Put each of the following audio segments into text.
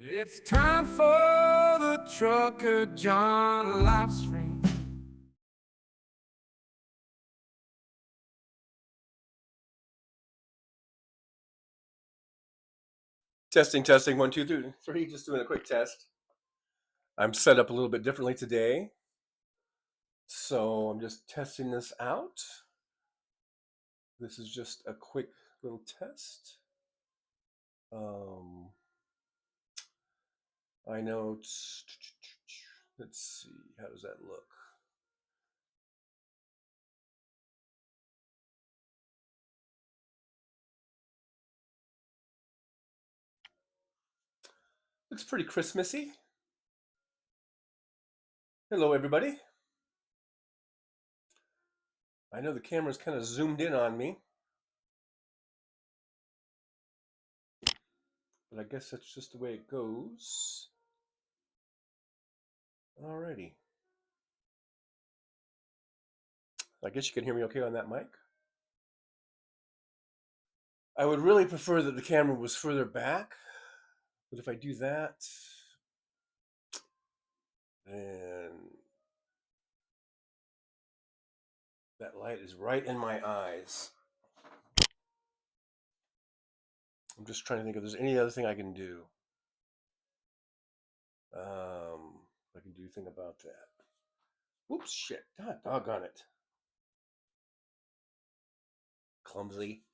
It's time for the Trucker John Livestream. Testing, 1, 2, 3. Just doing a quick test. I'm set up a little bit differently today. So I'm just testing this out. This is just a quick little test. I know, let's see, how does that look? Looks pretty Christmassy. Hello, everybody. I know the camera's kind of zoomed in on me, but I guess that's just the way it goes. Alrighty. I guess you can hear me okay on that mic. I would really prefer that the camera was further back, but if I do that, then that light is right in my eyes. I'm just trying to think if there's any other thing I can do. I can do anything about that. Oops, shit. God, doggone it. Clumsy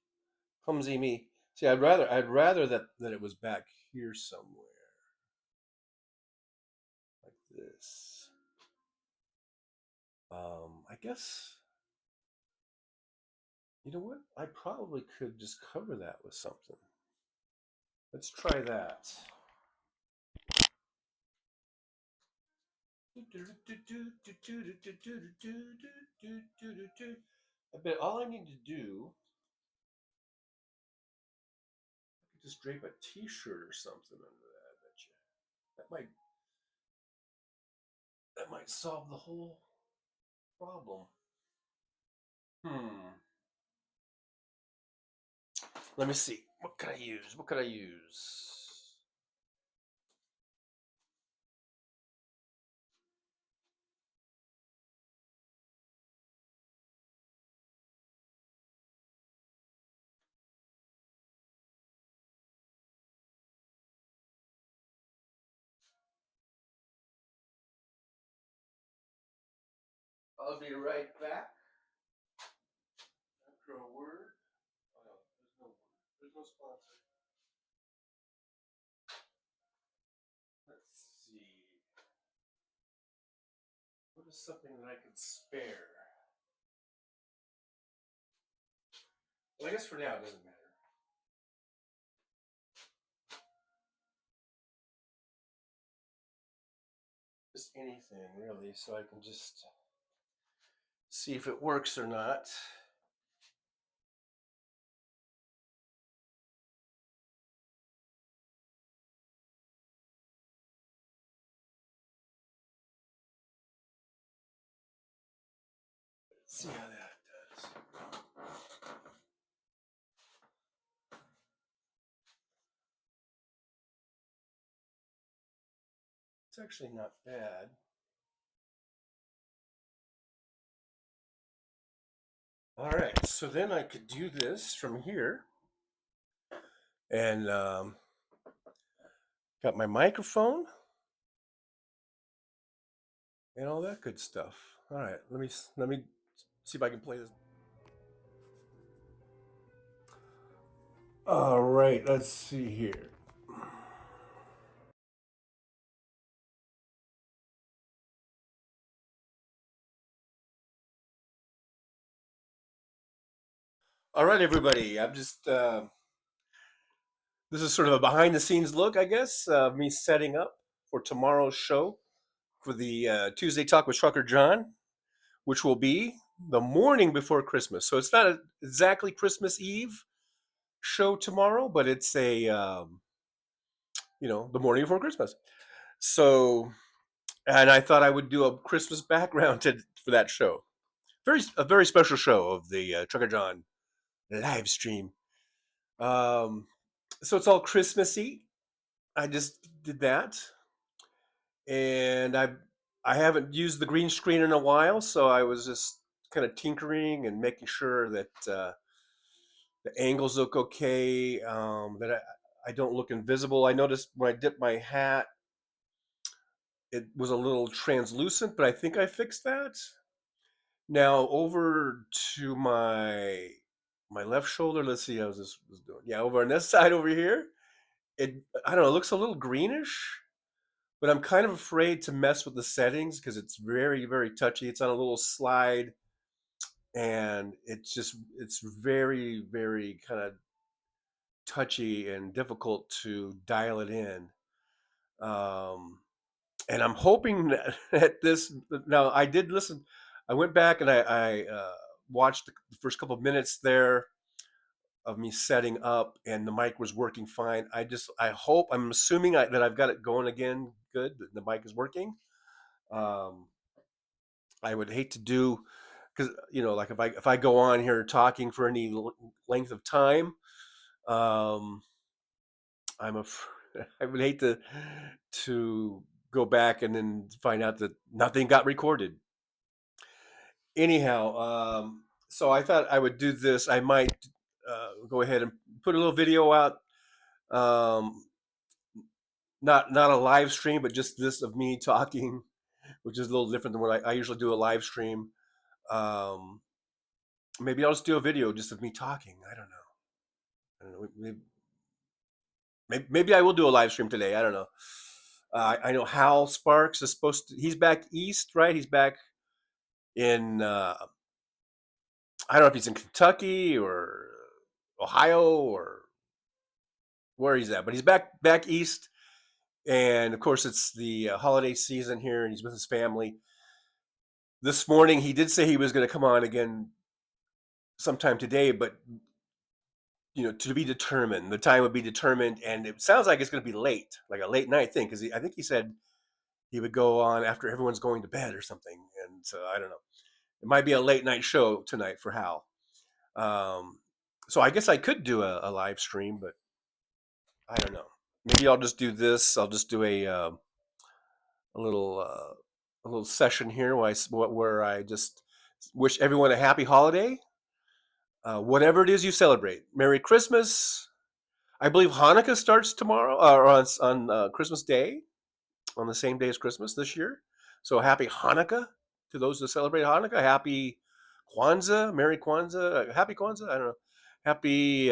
me. See, I'd rather that it was back here somewhere, like this. I guess, you know what? I probably could just cover that with something. Let's try that. I bet all I need to do, I could just drape a t-shirt or something under that. I bet you. That might solve the whole problem. Let me see. What could I use? I'll be right back. After a word. Oh no, there's no word. There's no sponsor. Let's see. What is something that I can spare? Well, I guess for now it doesn't matter. Just anything really, so I can just see if it works or not. Let's see how that does. It's actually not bad. All right, so then I could do this from here, and got my microphone and all that good stuff. All right, let me see if I can play this. All right, let's see here. All right, everybody. I'm just this is sort of a behind the scenes look, I guess, of me setting up for tomorrow's show for the Tuesday Talk with Trucker John, which will be the morning before Christmas. So it's not exactly Christmas Eve show tomorrow, but it's a the morning before Christmas. So, and I thought I would do a Christmas background for that show. A very special show of the Trucker John live stream. So it's all Christmassy. I just did that, and I haven't used the green screen in a while, so I was just kind of tinkering and making sure that the angles look okay, that I don't look invisible. I noticed when I dipped my hat, it was a little translucent, but I think I fixed that. Now over to my left shoulder. Let's see how this was doing. Yeah, over on this side over here, I don't know. It looks a little greenish, but I'm kind of afraid to mess with the settings because it's very very touchy. It's on a little slide, and it's very very kind of touchy and difficult to dial it in. Um, and I'm hoping that this. Now I did listen. I went back and I watched the first couple of minutes there of me setting up, and the mic was working fine. I hope, I'm assuming that I've got it going again. Good, that the mic is working. Um, I would hate to do, because like if I go on here talking for any length of time, um, I would hate to go back and then find out that nothing got recorded. Anyhow, so I thought I would do this. I might go ahead and put a little video out. Um, not a live stream, but just this of me talking, which is a little different than what I usually do a live stream. Um, Maybe I'll just do a video just of me talking. I don't know. I don't know. Maybe I will do a live stream today. I don't know. I know Hal Sparks is supposed to. He's back east, right? He's back in. I don't know if he's in Kentucky or Ohio or where he's at, but he's back east. And of course, it's the holiday season here, and he's with his family. This morning, he did say he was going to come on again sometime today, but to be determined. The time would be determined, and it sounds like it's going to be late, like a late night thing, because I think he said he would go on after everyone's going to bed or something. And so I don't know. It might be a late night show tonight for Hal. Um, so I guess I could do a live stream, but I don't know. Maybe I'll just do this. I'll just do a little a little session here where I just wish everyone a happy holiday, whatever it is you celebrate. Merry Christmas. I believe Hanukkah starts tomorrow or on Christmas Day, on the same day as Christmas this year. So happy Hanukkah to those that celebrate Hanukkah. Happy Kwanzaa, Merry Kwanzaa, Happy Kwanzaa. I don't know. Happy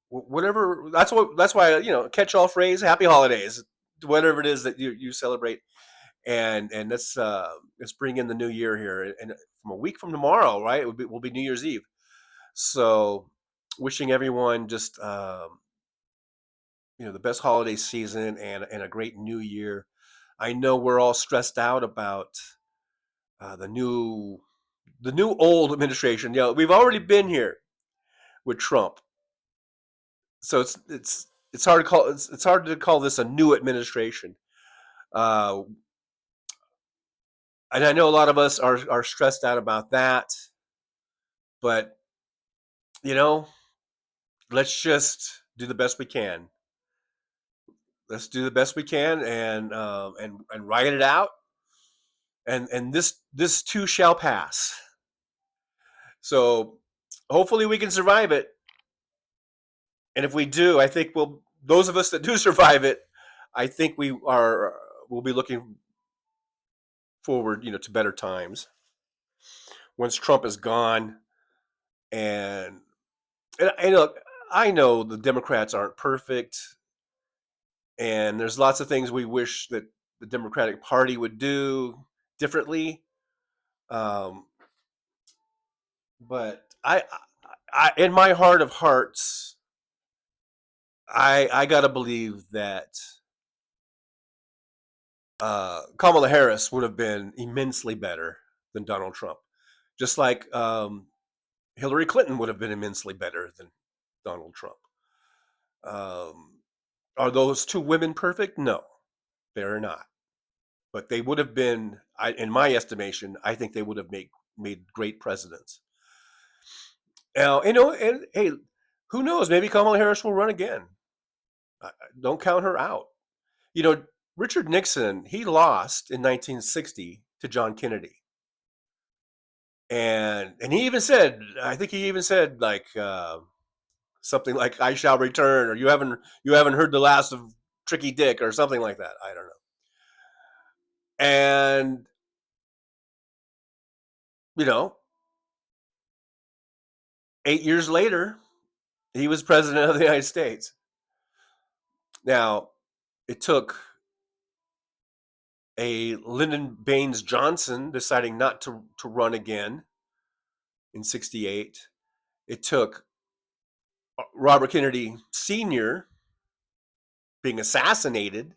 whatever. That's why catch all phrase. Happy holidays, whatever it is that you celebrate. And let's bring in the new year here, and from a week from tomorrow, right? Will be New Year's Eve. So, wishing everyone just the best holiday season and a great new year. I know we're all stressed out about the new old administration. We've already been here with Trump, so it's hard to call it's hard to call this a new administration. Uh, and I know a lot of us are stressed out about that, but you know, let's just do the best we can. Let's do the best we can and write it out. And this too shall pass. So hopefully we can survive it. And if we do, I think those of us that do survive it, I think we'll be looking forward, to better times once Trump is gone. And look, I know the Democrats aren't perfect, and there's lots of things we wish that the Democratic Party would do differently. Um, but in my heart of hearts, I gotta believe that Kamala Harris would have been immensely better than Donald Trump, just like Hillary Clinton would have been immensely better than Donald Trump. Are those two women perfect? No, they're not. But they would have been, in my estimation, I think they would have made great presidents. Now, and hey, who knows? Maybe Kamala Harris will run again. Don't count her out. You know, Richard Nixon, he lost in 1960 to John Kennedy. And he even said, I think he even said like something like "I shall return" or "You haven't heard the last of Tricky Dick" or something like that. I don't know. And you know, 8 years later, he was president of the United States. Now, it took a Lyndon Baines Johnson deciding not to run again in '68. It took Robert Kennedy Sr. being assassinated,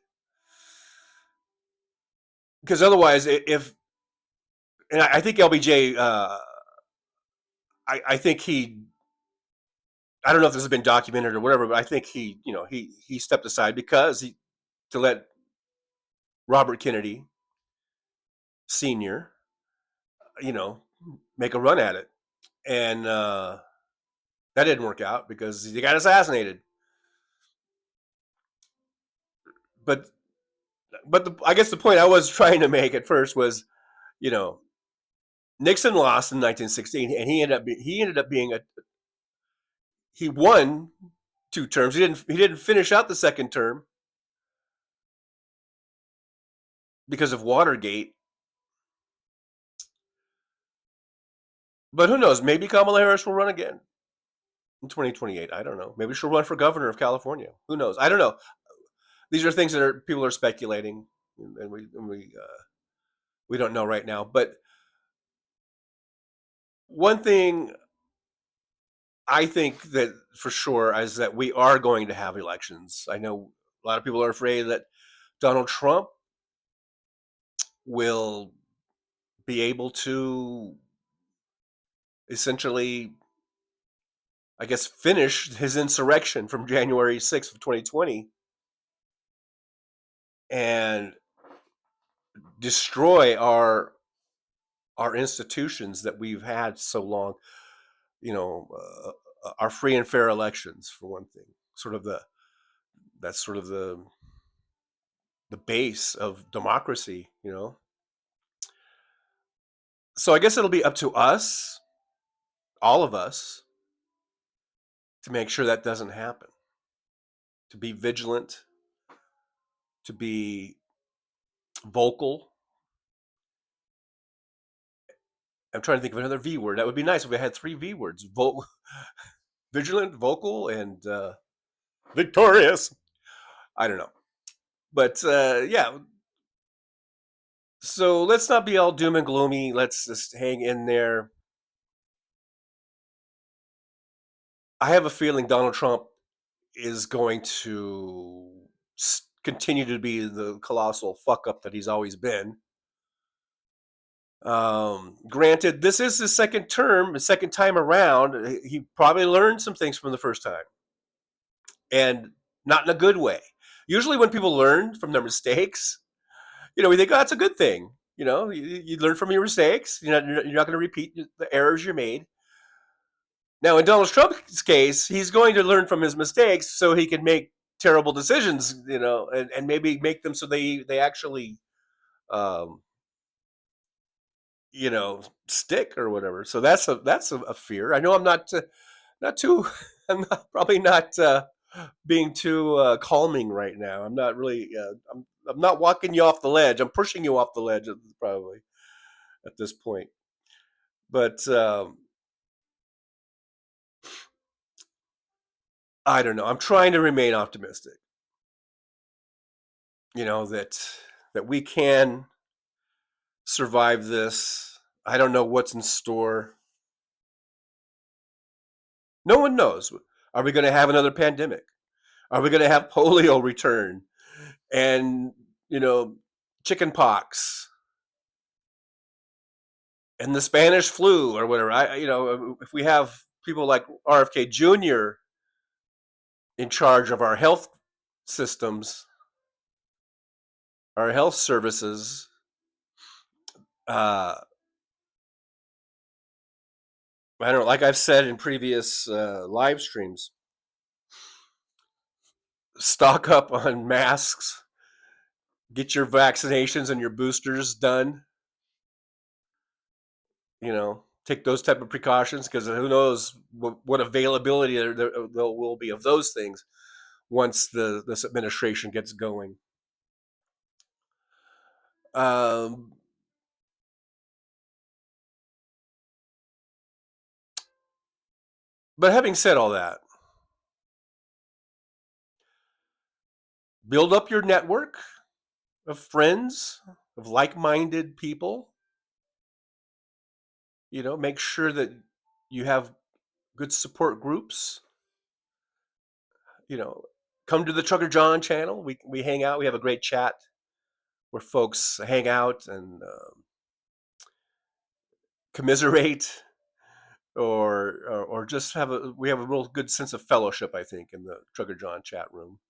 because otherwise, if and I think LBJ, I think I don't know if this has been documented or whatever, but I think he stepped aside because to let Robert Kennedy Sr. you know make a run at it, and that didn't work out because he got assassinated. But I guess the point I was trying to make at first was, you know, Nixon lost in 1916, and he ended up being he won 2 terms. He didn't finish out the second term because of Watergate. But who knows? Maybe Kamala Harris will run again in 2028. I don't know. Maybe she'll run for governor of California. Who knows? I don't know. These are things that people are speculating, and we don't know right now. But one thing I think that for sure is that we are going to have elections. I know a lot of people are afraid that Donald Trump will be able to essentially, I guess, finish his insurrection from January 6th of 2020 and destroy our institutions that we've had so long. You know, our free and fair elections, for one thing. That's sort of the base of democracy. So I guess it'll be up to us, all of us, to make sure that doesn't happen. To be vigilant, to be vocal. I'm trying to think of another V word. That would be nice if we had 3 V words: vigilant, vocal, and victorious. I don't know, but yeah. So let's not be all doom and gloomy. Let's just hang in there. I have a feeling Donald Trump is going to continue to be the colossal fuck up that he's always been. Granted, this is his second term, his second time around. He probably learned some things from the first time, and not in a good way. Usually, when people learn from their mistakes, we think, oh, that's a good thing. You learn from your mistakes. You're not going to repeat the errors you made. Now, in Donald Trump's case, he's going to learn from his mistakes so he can make terrible decisions, and maybe make them so they actually, um, stick or whatever. So that's a fear. I know I'm not too, probably not being too calming right now. I'm not really. I'm not walking you off the ledge. I'm pushing you off the ledge probably at this point. But I don't know. I'm trying to remain optimistic. That we can survive this. I don't know what's in store. No one knows. Are we going to have another pandemic? Are we going to have polio return? And, chicken pox and the Spanish flu or whatever. If we have people like RFK Jr. in charge of our health systems, our health services, I don't know, like I've said in previous live streams, stock up on masks, get your vaccinations and your boosters done. Take those type of precautions, because who knows what availability there will be of those things once this administration gets going. Um, but having said all that, build up your network of friends, of like-minded people. Make sure that you have good support groups. Come to the Trucker John channel. We hang out. We have a great chat where folks hang out and commiserate, or just we have a real good sense of fellowship, I think, in the Trucker John chat room.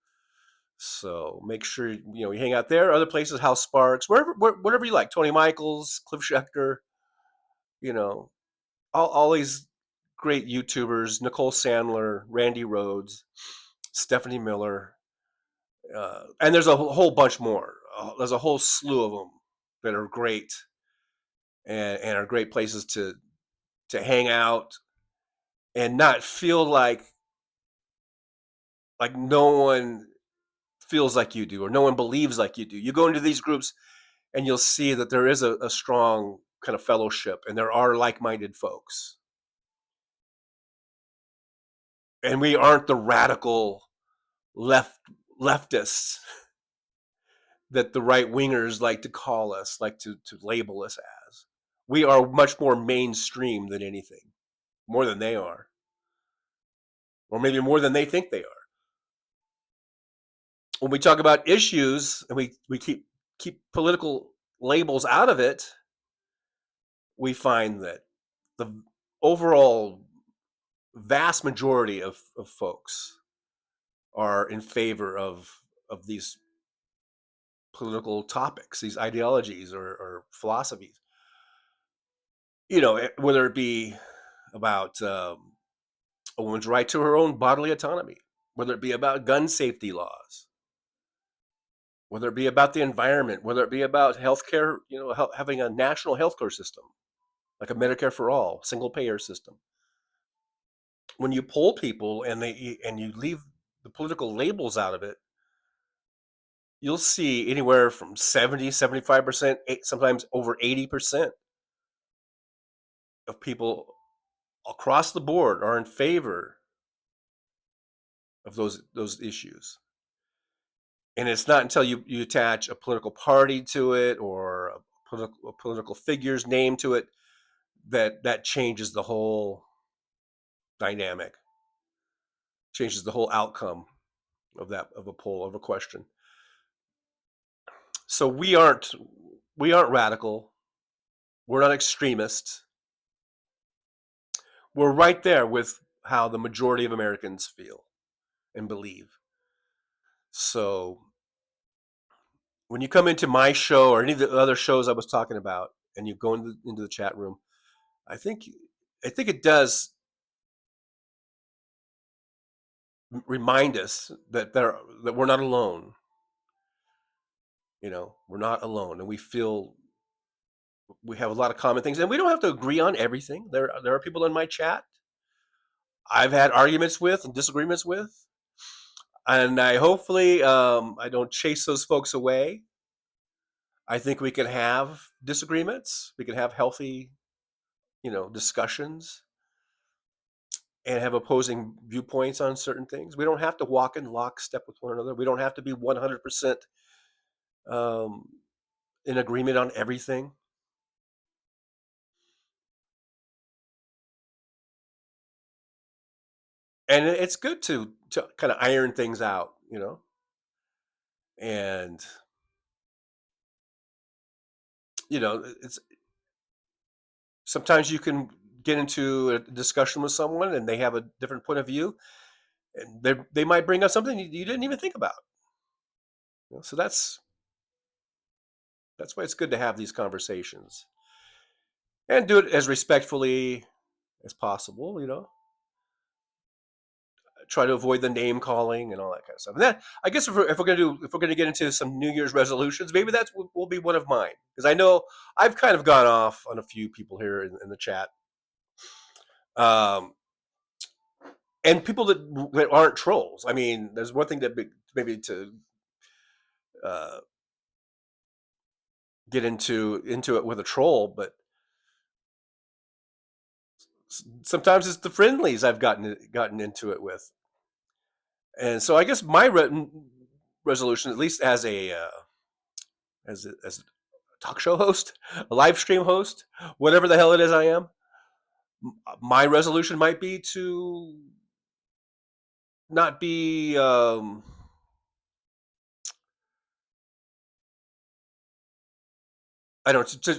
So make sure you hang out there. Other places, House Sparks, whatever you like. Tony Michaels, Cliff Schechter, all these great YouTubers: Nicole Sandler, Randy Rhodes, Stephanie Miller, and there's a whole bunch more. There's a whole slew of them that are great, and are great places to hang out and not feel like no one feels like you do, or no one believes like you do. You go into these groups and you'll see that there is a strong kind of fellowship, and there are like-minded folks. And we aren't the radical leftists that the right-wingers like to call us, like to label us as. We are much more mainstream than anything, more than they are, or maybe more than they think they are. When we talk about issues and we keep political labels out of it, we find that the overall vast majority of folks are in favor of these political topics, these ideologies or philosophies. Whether it be about a woman's right to her own bodily autonomy, whether it be about gun safety laws, whether it be about the environment, whether it be about healthcare, having a national healthcare system like a Medicare for all, single payer system. When you poll people and you leave the political labels out of it, you'll see anywhere from 70, 75%, sometimes over 80% of people across the board are in favor of those issues. And it's not until you attach a political party to it, or a political figure's name to it, that changes the whole dynamic, changes the whole outcome of a poll, of a question. So we aren't radical. We're not extremists. We're right there with how the majority of Americans feel and believe. So when you come into my show or any of the other shows I was talking about, and you go into the chat room, I think it does remind us that we're not alone. We're not alone, and we feel we have a lot of common things, and we don't have to agree on everything. There are people in my chat I've had arguments with and disagreements with, and I hopefully I don't chase those folks away. I think we can have disagreements. We can have healthy, discussions, and have opposing viewpoints on certain things. We don't have to walk in lockstep with one another. We don't have to be 100% in agreement on everything. And it's good to kind of iron things out, and it's sometimes you can get into a discussion with someone and they have a different point of view, and they might bring up something you didn't even think about. So that's why it's good to have these conversations and do it as respectfully as possible. try to avoid the name calling and all that kind of stuff. And that, I guess, if we're gonna get into some New Year's resolutions, maybe that will be one of mine, because I know I've kind of gone off on a few people here in the chat, um, and people that aren't trolls. I mean, there's one thing that maybe to uh, get into it with a troll, but sometimes it's the friendlies I've gotten into it with. And so I guess my resolution, at least as as a talk show host, a live stream host, whatever the hell it is I am, my resolution might be to not be I don't know,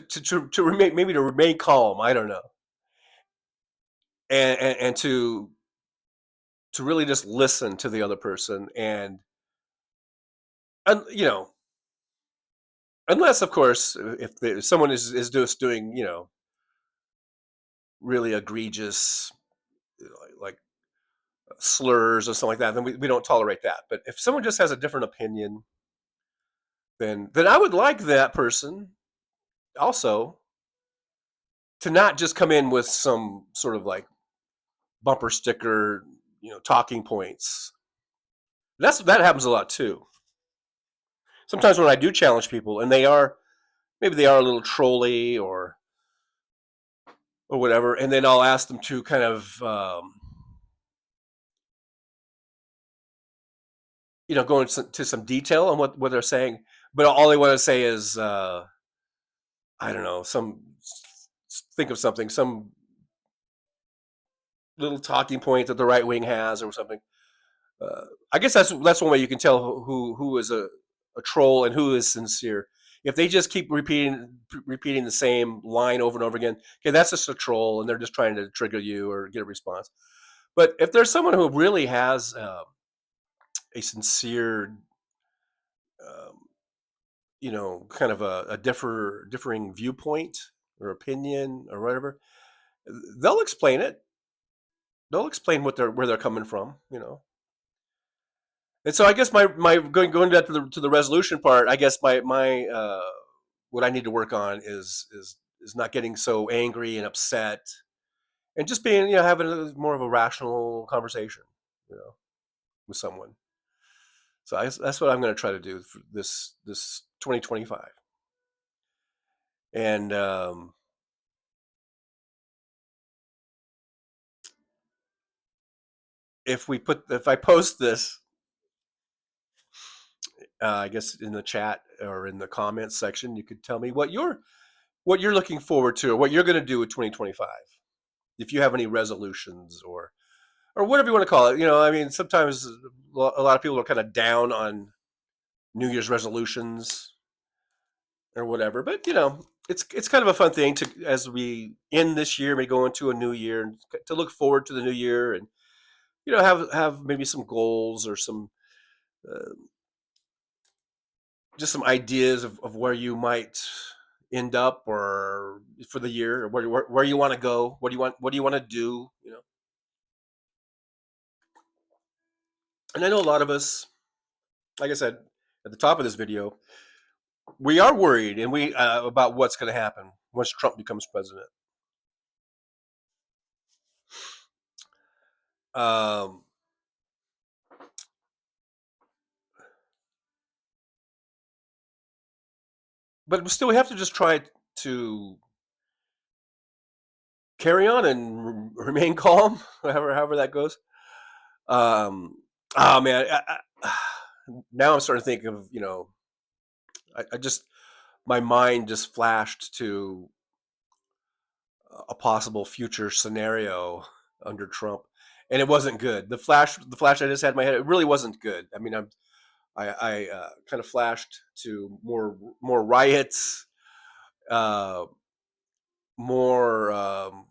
to remain, maybe to remain calm. I don't know, and to really just listen to the other person, and you know, unless of course if someone is just doing, really egregious, like slurs or something like that, then we don't tolerate that. But if someone just has a different opinion, then I would like that person also to not just come in with some sort of like bumper sticker, talking points. That happens a lot too. Sometimes when I do challenge people, and maybe they are a little trolly or whatever, and then I'll ask them to kind of go into some detail on what they're saying, but all they want to say is I don't know, think of something, some little talking point that the right wing has or something. I guess that's one way you can tell who is a troll and who is sincere. If they just keep repeating the same line over and over again, okay, that's just a troll, and they're just trying to trigger you or get a response. But if there's someone who really has a sincere, um, kind of a differing viewpoint or opinion or whatever, they'll explain it. They'll explain where they're coming from. And so I guess my going back to the resolution part, I guess my what I need to work on is not getting so angry and upset, and just being, having more of a rational conversation, you know, with someone. So that's what I'm going to try to do for this 2025. And if I post this, I guess in the chat or in the comments section, you could tell me what you're looking forward to, or what you're going to do with 2025. If you have any resolutions or whatever you want to call it, I mean, sometimes a lot of people are kind of down on New Year's resolutions or whatever, but it's kind of a fun thing to, as we end this year, we go into a new year, and to look forward to the new year, and have maybe some goals or some uh, just some ideas of where you might end up, or for the year, or where you want to go, what do you want to do, and I know a lot of us, like I said at the top of this video, we are worried, and we about what's going to happen once Trump becomes president. Um, but still, we have to just try to carry on and remain calm, however that goes. Oh man, now I'm starting to think of, I just, my mind just flashed to a possible future scenario under Trump, and it wasn't good. The flash I just had in my head, it really wasn't good. I mean, I kind of flashed to more riots, uh, more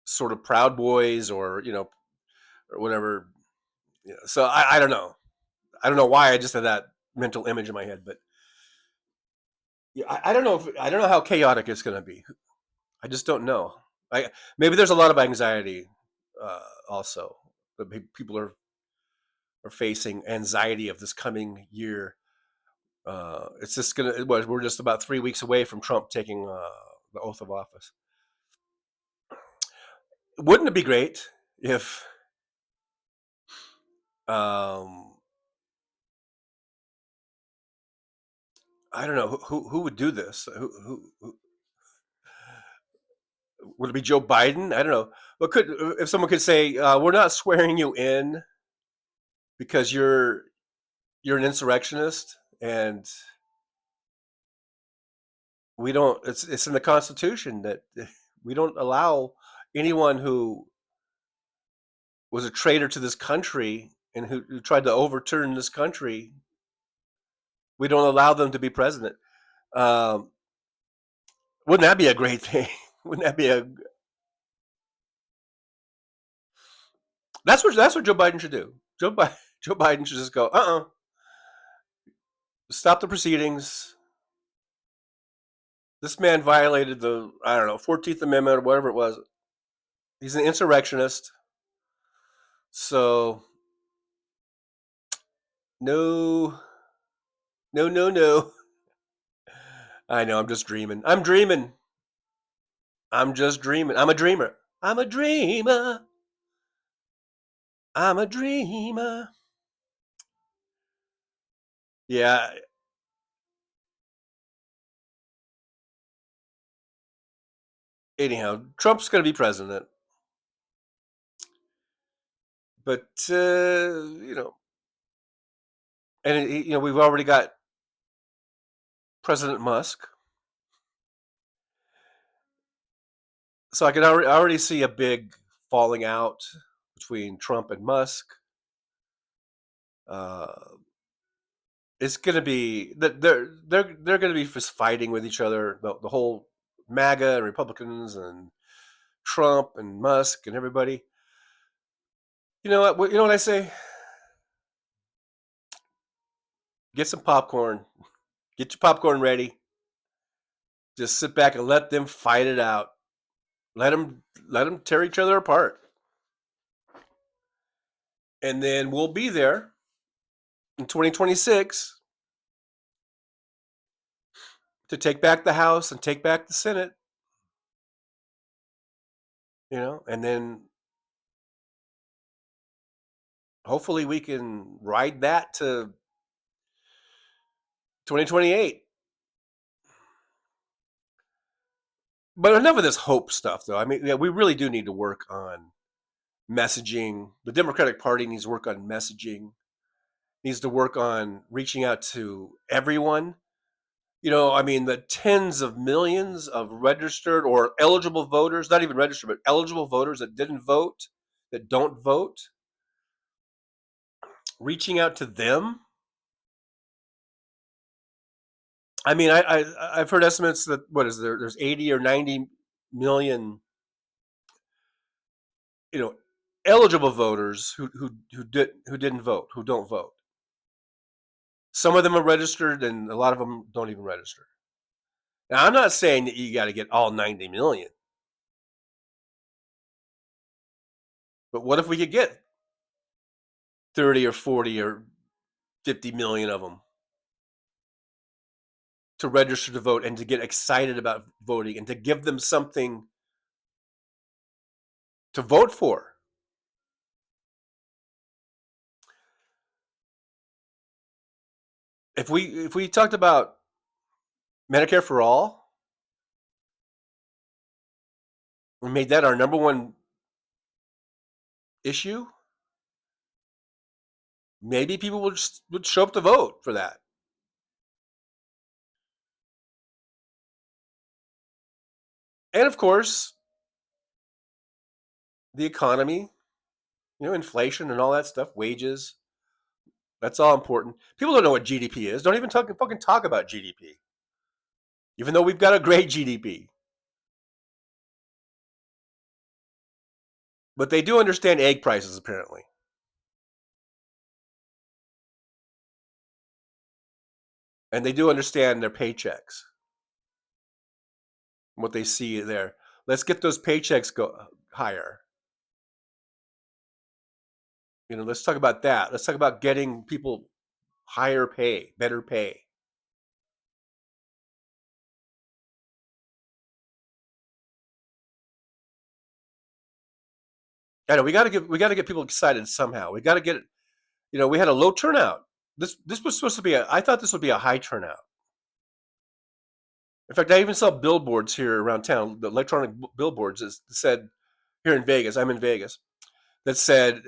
sort of Proud Boys, or or whatever. So I don't know. I don't know why I just had that mental image in my head, but yeah, I don't know I don't know how chaotic it's going to be. I just don't know. Maybe there's a lot of anxiety also. The people are facing anxiety of this coming year. It's just gonna. We're just about 3 weeks away from Trump taking the oath of office. Wouldn't it be great if I don't know who would do this. Who would it be? Joe Biden? I don't know. But could if someone could say we're not swearing you in because you're an insurrectionist and we don't. It's in the Constitution that we don't allow anyone who was a traitor to this country and who tried to overturn this country. We don't allow them to be president. Um, wouldn't that be a great thing? Wouldn't that be a that's what Joe Biden should do. Joe Biden should just go, stop the proceedings. This man violated the, I don't know, 14th Amendment or whatever it was. He's an insurrectionist. So no, no, no, no. I know, I'm just dreaming. I'm dreaming. I'm just dreaming. I'm a dreamer. I'm a dreamer. I'm a dreamer. Yeah. Anyhow, Trump's going to be president. But, and, we've already got President Musk. So I can already see a big falling out between Trump and Musk. It's going to be that they're going to be just fighting with each other. The whole MAGA and Republicans and Trump and Musk and everybody. You know what? You know what I say? Get some popcorn. Get your popcorn ready. Just sit back and let them fight it out. Let them tear each other apart. And then we'll be there in 2026 to take back the House and take back the Senate. And then hopefully we can ride that to 2028. But enough of this hope stuff, though. I mean, we really do need to work on messaging. The Democratic Party needs to work on messaging, needs to work on reaching out to everyone. I mean, the tens of millions of registered or eligible voters, not even registered, but eligible voters that didn't vote, that don't vote, reaching out to them. I mean, I've heard estimates that there's 80 or 90 million, eligible voters who didn't vote, who don't vote. Some of them are registered, and a lot of them don't even register. Now, I'm not saying that you got to get all 90 million, but what if we could get 30 or 40 or 50 million of them to register to vote and to get excited about voting and to give them something to vote for? If we talked about Medicare for all, we made that our number one issue, maybe people would show up to vote for that. And of course, the economy, inflation and all that stuff, wages, that's all important. People don't know what GDP is. Don't even fucking talk about GDP, even though we've got a great GDP. But they do understand egg prices, apparently. And they do understand their paychecks, what they see there. Let's get those paychecks go higher. Let's talk about that. Let's talk about getting people higher pay, better pay. I know we got to get people excited somehow. We got to get we had a low turnout. This was supposed to be I thought this would be a high turnout. In fact, I even saw billboards here around town, the electronic billboards that said here in Vegas. I'm in Vegas. That said,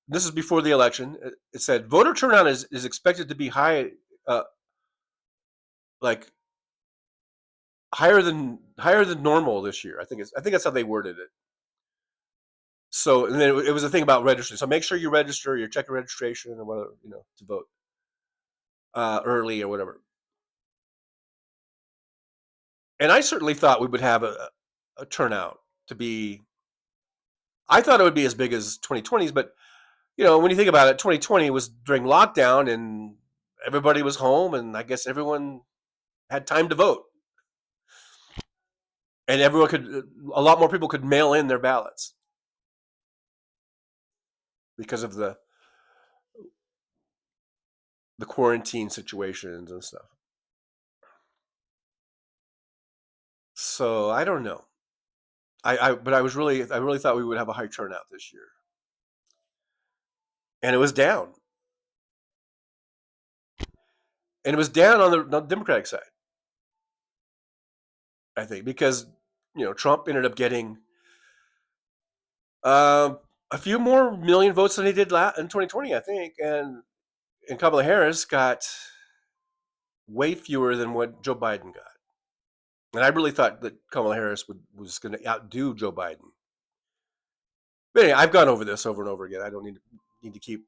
this is before the election. It said voter turnout is expected to be high, like higher than normal this year. I think that's how they worded it. So and then it was a thing about registering. So make sure you register, you check your registration or whatever, to vote early or whatever. And I certainly thought we would have a turnout to be. I thought it would be as big as 2020's, but when you think about it, 2020 was during lockdown and everybody was home, and I guess everyone had time to vote, and a lot more people could mail in their ballots because of the quarantine situations and stuff. So I don't know. But I really thought we would have a high turnout this year, and it was down, and it was down on the Democratic side. I think because Trump ended up getting a few more million votes than he did in 2020, I think, and Kamala Harris got way fewer than what Joe Biden got. And I really thought that Kamala Harris was going to outdo Joe Biden. But anyway, I've gone over this over and over again. I don't need to keep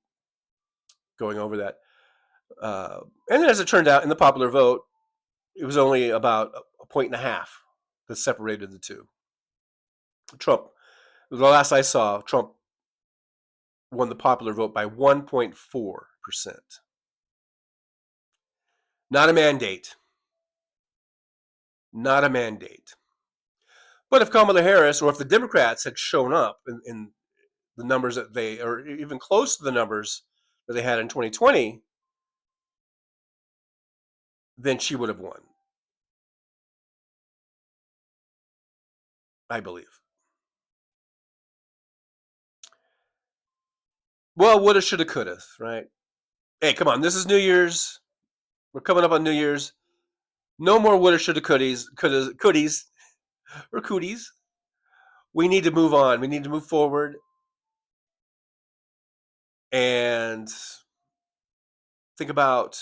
going over that. And then, as it turned out, in the popular vote, it was only about a point and a half that separated the two. Trump, the last I saw, Trump won the popular vote by 1.4%. Not a mandate. Not a mandate. But if Kamala Harris or if the Democrats had shown up in the numbers that they, or even close to the numbers that they had in 2020, then she would have won. I believe. Well, woulda, shoulda, coulda, right? Hey, come on. This is New Year's. We're coming up on New Year's. No more woulda, shoulda, couldies, or cooties. We need to move on. We need to move forward. And think about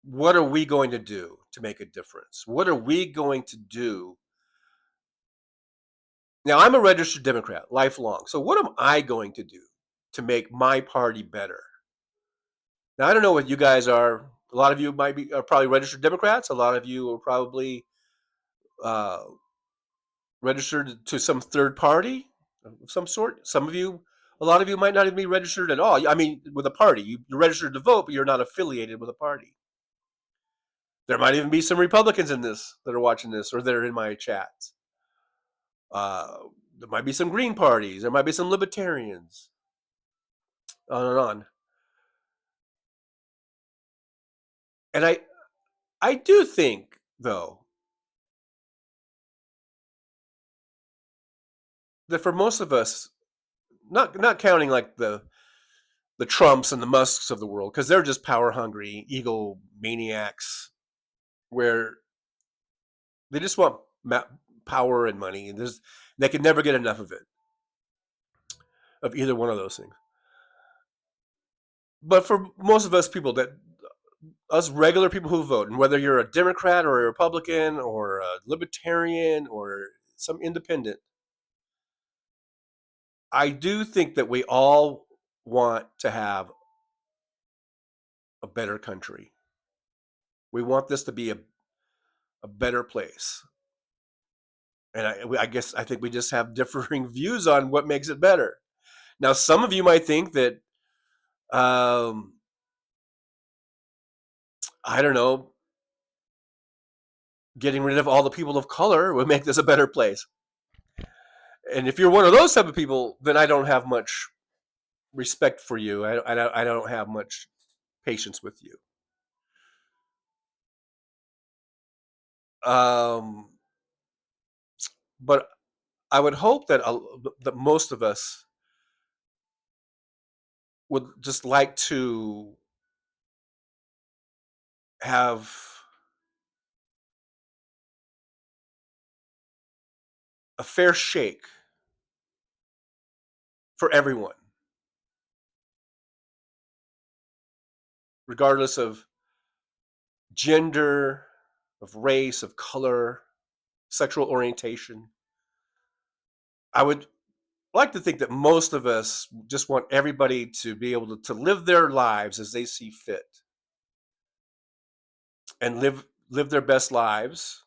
what are we going to do to make a difference? What are we going to do? Now, I'm a registered Democrat, lifelong. So what am I going to do to make my party better? Now, I don't know what you guys are. A lot of you are probably registered Democrats. A lot of you are probably uh, registered to some third party of some sort. A lot of you might not even be registered at all. I mean, with a party. You're registered to vote, but you're not affiliated with a party. There might even be some Republicans in this that are watching this or that are in my chats. There might be some Green parties. There might be some Libertarians. On and on. And I do think, though, that for most of us, not counting like the Trumps and the Musks of the world, because they're just power hungry, ego maniacs, where they just want power and money, and they can never get enough of it, of either one of those things. But for most of us people, us regular people who vote, and whether you're a Democrat or a Republican or a Libertarian or some independent, I do think that we all want to have a better country. We want this to be a better place. And I think we just have differing views on what makes it better. Now, some of you might think that, I don't know, getting rid of all the people of color would make this a better place. And if you're one of those type of people, then I don't have much respect for you. I don't have much patience with you. Um, but I would hope that most of us would just like to have a fair shake for everyone, regardless of gender, of race, of color, sexual orientation. I would like to think that most of us just want everybody to be able to live their lives as they see fit and live their best lives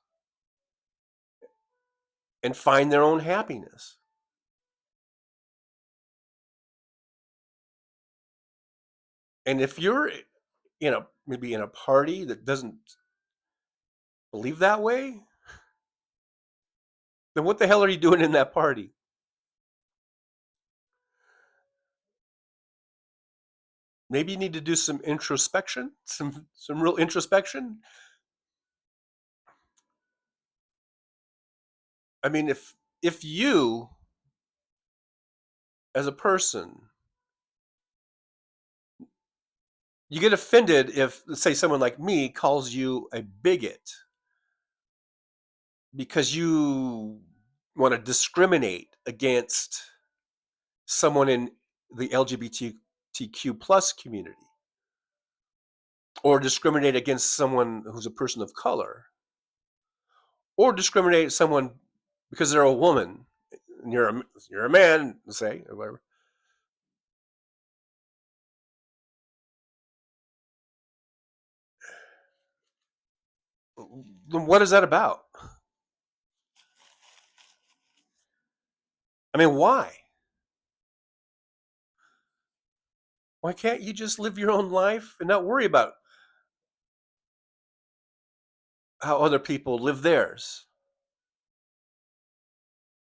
and find their own happiness. And if you're maybe in a party that doesn't believe that way, then what the hell are you doing in that party? Maybe you need to do some introspection, some real introspection. I mean, if you as a person, you get offended if, let's say, someone like me calls you a bigot because you want to discriminate against someone in the LGBTQ plus community, or discriminate against someone who's a person of color, or discriminate someone because they're a woman and you're a man, say, or whatever. Then what is that about? I mean, why? Why can't you just live your own life and not worry about how other people live theirs?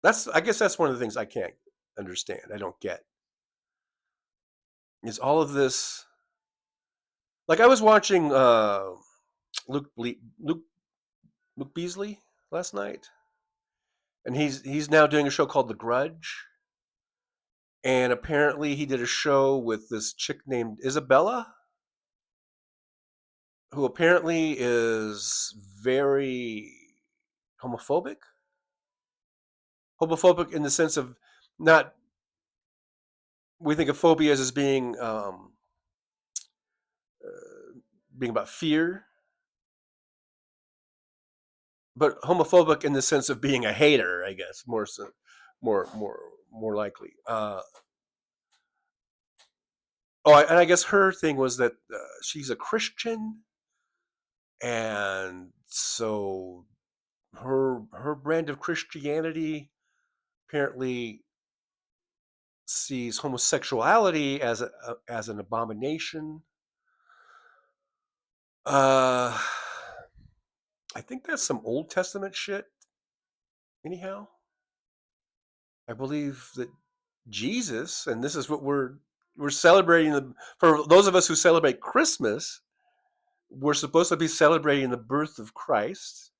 I guess that's one of the things I can't understand. I don't get is all of this. Like I was watching Luke Beasley last night, and he's now doing a show called The Grudge, and apparently he did a show with this chick named Isabella, who apparently is very homophobic. Homophobic in the sense of not, we think of phobias as being about fear, but homophobic in the sense of being a hater, I guess, more so, more likely. And I guess her thing was that she's a Christian, and so her brand of Christianity apparently sees homosexuality as an abomination. Uh, I think that's some Old Testament shit. Anyhow, I believe that Jesus, and this is what we're celebrating. For those of us who celebrate Christmas, we're supposed to be celebrating the birth of Christ,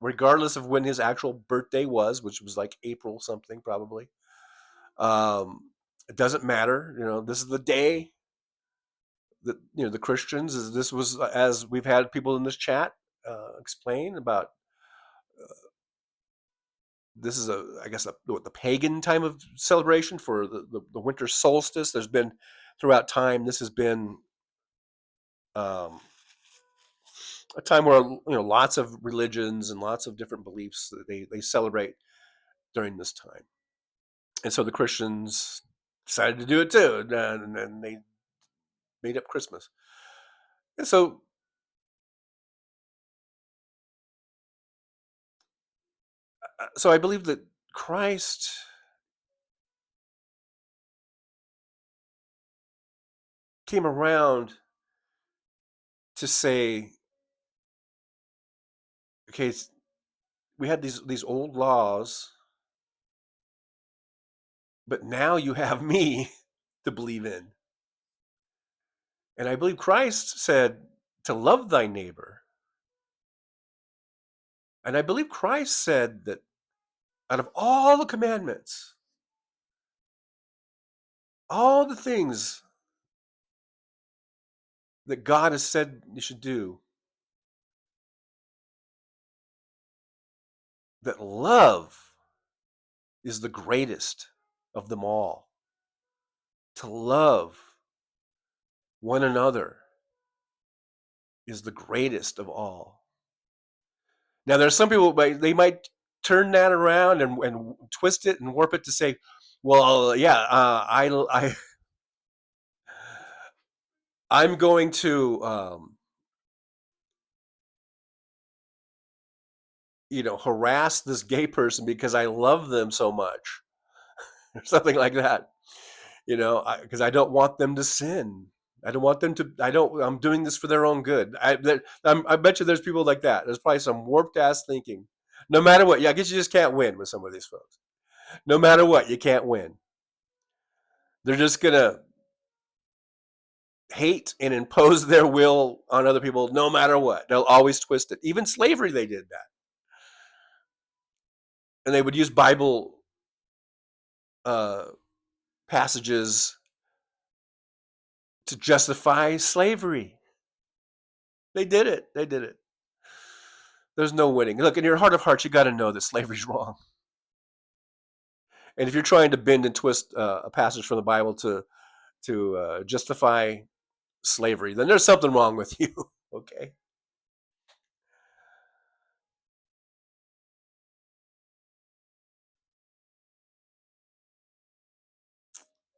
regardless of when his actual birthday was, which was like April something probably. It doesn't matter. This is the day that the Christians. This was, as we've had people in this chat explain about. This is I guess the pagan time of celebration for the winter solstice. There's been throughout time. This has been um, a time where lots of religions and lots of different beliefs that they celebrate during this time. And so the Christians decided to do it too, and then they made up Christmas. And so I believe that Christ came around to say, okay, we had these old laws But now you have me to believe in. And I believe Christ said to love thy neighbor. And I believe Christ said that out of all the commandments, all the things that God has said you should do, that love is the greatest of them all. To love one another is the greatest of all. Now, there's some people, they might turn that around and twist it and warp it to say, well, yeah, I'm going to, harass this gay person because I love them so much, or something like that. Because I don't want them to sin. I don't want them to. I'm doing this for their own good. I bet you there's people like that. There's probably some warped ass thinking. No matter what, yeah, I guess you just can't win with some of these folks. No matter what, you can't win. They're just gonna hate and impose their will on other people, no matter what. They'll always twist it. Even slavery, they did that, and they would use Bible uh, passages to justify slavery. They did it. They did it. There's no winning. Look, in your heart of hearts, you got to know that slavery's wrong. And if you're trying to bend and twist a passage from the Bible to justify slavery, then there's something wrong with you. Okay.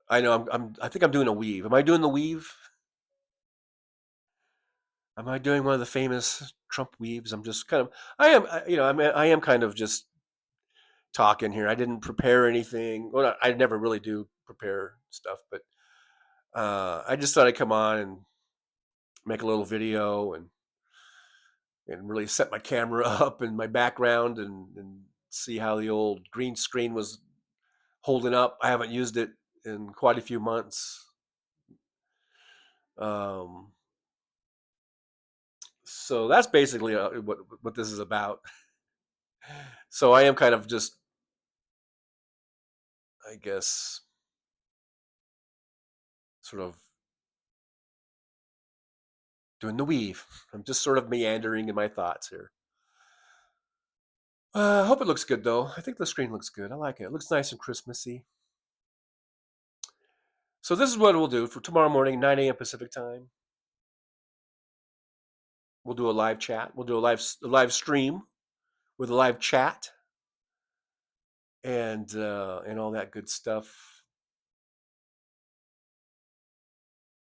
I know. I think I'm doing a weave. Am I doing the weave? Am I doing one of the famous Trump weaves? I'm just kind of. I am. I am kind of just talking here. I didn't prepare anything. Well, I never really do prepare stuff, but I just thought I'd come on and make a little video and really set my camera up and my background and see how the old green screen was holding up. I haven't used it in quite a few months. Um, so that's basically what this is about. So I am kind of just, I guess, sort of doing the weave. I'm just sort of meandering in my thoughts here. I hope it looks good though. I think the screen looks good. I like it. It looks nice and Christmassy. So this is what we'll do for tomorrow morning, 9 a.m. Pacific time. We'll do a live chat. We'll do a live stream with a live chat and all that good stuff.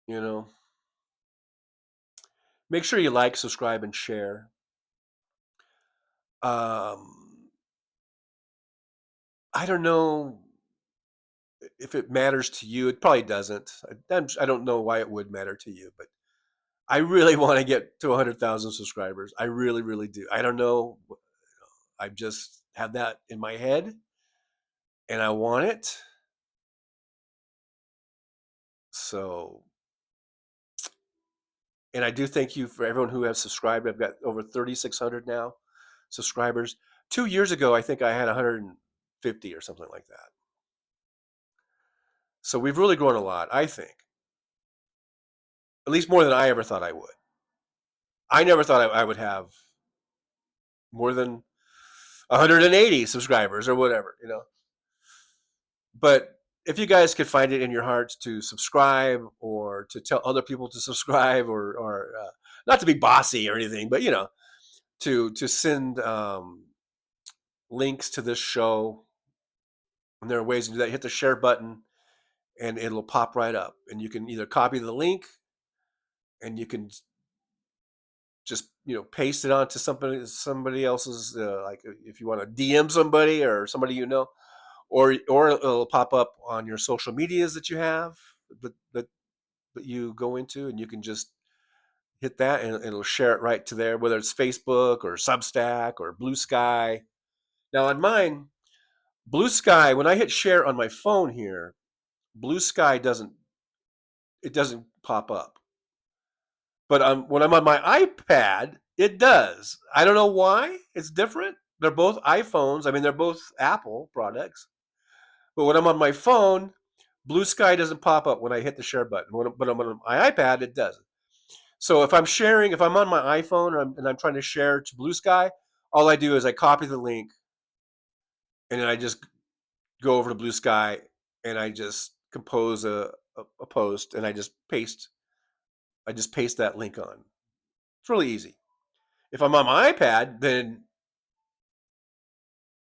You know, make sure you like, subscribe, and share. Um, I don't know if it matters to you. It probably doesn't. I don't know why it would matter to you, but I really want to get to 100,000 subscribers. I really, really do. I don't know. I just have that in my head, and I want it. So, and I do thank you for everyone who has subscribed. I've got over 3,600 now subscribers. 2 years ago, I think I had 150 or something like that. So we've really grown a lot, I think. At least more than I ever thought I would. I never thought I would have more than 180 subscribers or whatever, But if you guys could find it in your hearts to subscribe or to tell other people to subscribe or not to be bossy or anything, but to send links to this show, and there are ways to do that. Hit the share button, and it'll pop right up, and you can either copy the link, and you can just paste it onto somebody else's like if you want to DM somebody or somebody or it'll pop up on your social medias that you have that you go into, and you can just hit that and it'll share it right to there, whether it's Facebook or Substack or Blue Sky. Now on mine, Blue Sky, when I hit share on my phone here, Blue Sky doesn't pop up. But when I'm on my iPad, it does. I don't know why. It's different. They're both iPhones. I mean, they're both Apple products. But when I'm on my phone, Blue Sky doesn't pop up when I hit the share button. But on my iPad, it does. So if I'm sharing, if I'm on my iPhone and I'm trying to share to Blue Sky, all I do is I copy the link and then I just go over to Blue Sky and I just compose a post and I just paste that link on. It's really easy. If I'm on my iPad, then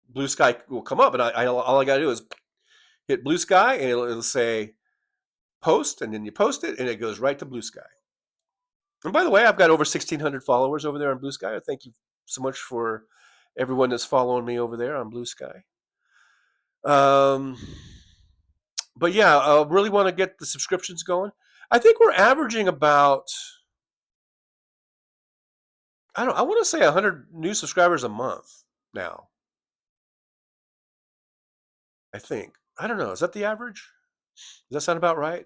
Blue Sky will come up, and all I got to do is hit Blue Sky, and it'll say post, and then you post it, and it goes right to Blue Sky. And by the way, I've got over 1,600 followers over there on Blue Sky. Thank you so much for everyone that's following me over there on Blue Sky. But yeah, I really want to get the subscriptions going. I think we're averaging about, I want to say 100 new subscribers a month now. I think. I don't know. Is that the average? Does that sound about right?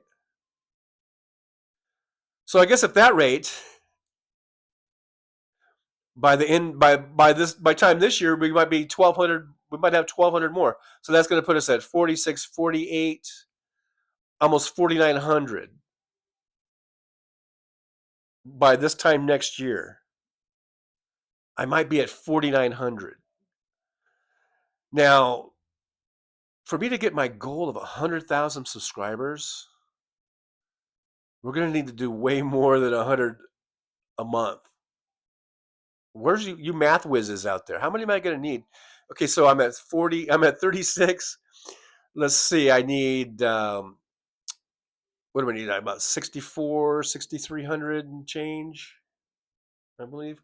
So I guess at that rate, by the end by time this year, we might be 1,200. We might have 1,200 more. So that's going to put us at 46, 48, almost 4,900 by this time next year. I might be at 4,900. Now, for me to get my goal of 100,000 subscribers, we're going to need to do way more than 100 a month. Where's you math whizzes out there? How many am I going to need? Okay, so I'm at 40. I'm at 36. Let's see. I need what do we need? About 64, 6,300 and change, I believe.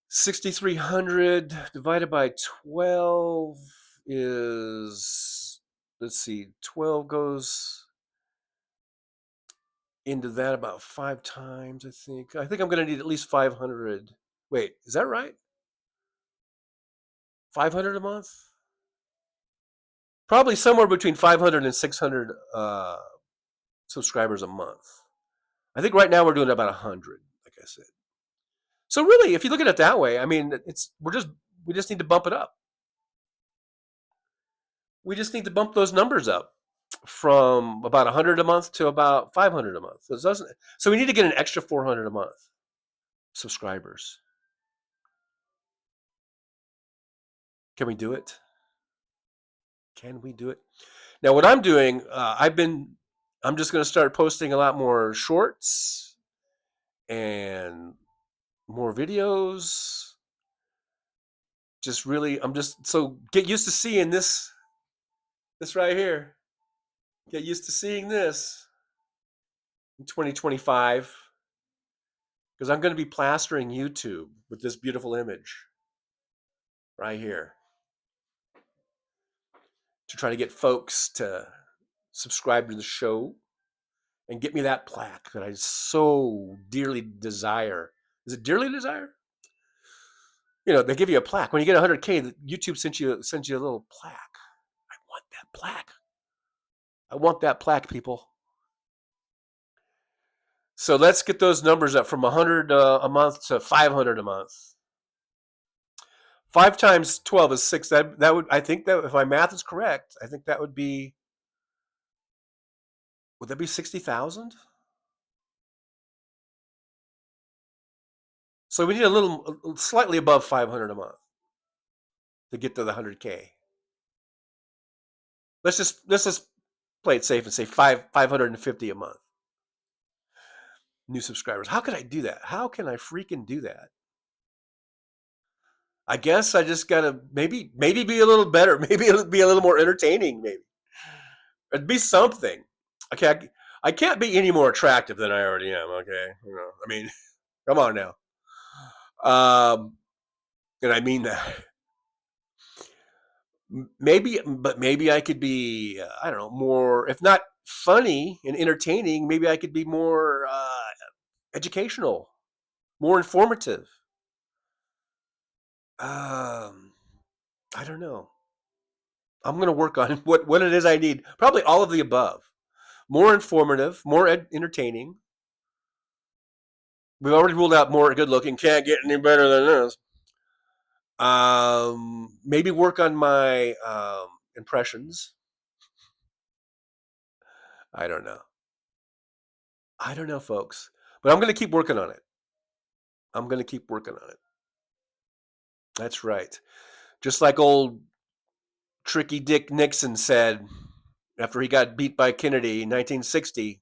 6,300 divided by 12 is, let's see, 12 goes into that about 5 times, I think. I think I'm going to need at least 500. Wait, is that right? 500 a month? Probably somewhere between 500 and 600 subscribers a month. I think right now we're doing about 100, like I said. So really, if you look at it that way, I mean, we just need to bump it up. We just need to bump those numbers up from about 100 a month to about 500 a month. So we need to get an extra 400 a month subscribers. Can we do it? Can we do it? Now, what I'm doing, I'm just going to start posting a lot more shorts and more videos. Just really, so get used to seeing this right here. Get used to seeing this in 2025 because I'm going to be plastering YouTube with this beautiful image right here to try to get folks to subscribe to the show and get me that plaque that I so dearly desire. Is it dearly desire? You know, they give you a plaque when you get 100K. YouTube sends you a little plaque. I want that plaque. I want that plaque, people. So let's get those numbers up from 100 a month to 500 a month. 5 times 12 is 6. That would, I think that if my math is correct, I think that would be, would that be 60,000? So we need slightly above 500 a month to get to the 100K. Let's just play it safe and say 550 a month. New subscribers. How could I do that? How can I freaking do that? I guess I just gotta maybe be a little better. Maybe it'll be a little more entertaining. Maybe it'd be something. Okay, I can't be any more attractive than I already am. Okay, I mean, come on now. And I mean that. Maybe I could be, I don't know, more, if not funny and entertaining, maybe I could be more educational, more informative. I don't know. I'm going to work on what it is I need. Probably all of the above. More informative, more entertaining. We've already ruled out more good looking. Can't get any better than this. Maybe work on my impressions. I don't know. I don't know, folks. But I'm going to keep working on it. I'm going to keep working on it. That's right. Just like old Tricky Dick Nixon said after he got beat by Kennedy in 1960.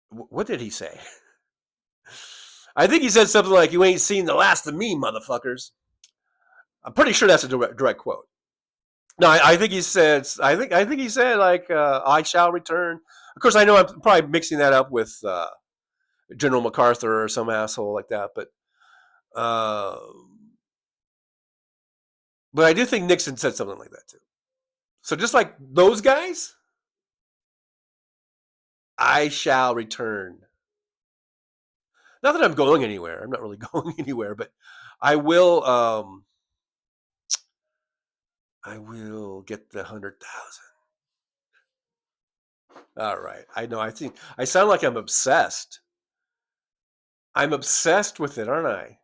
What did he say? I think he said something like, "You ain't seen the last of me, motherfuckers." I'm pretty sure that's a direct quote. No, I think he said. I think he said like, "I shall return." Of course, I know I'm probably mixing that up with General MacArthur or some asshole like that, uh, but I do think Nixon said something like that too. So just like those guys, I shall return. Not that I'm going anywhere. I'm not really going anywhere, but I will. I will get the 100,000. All right. I know. I think I sound like I'm obsessed. I'm obsessed with it, aren't I?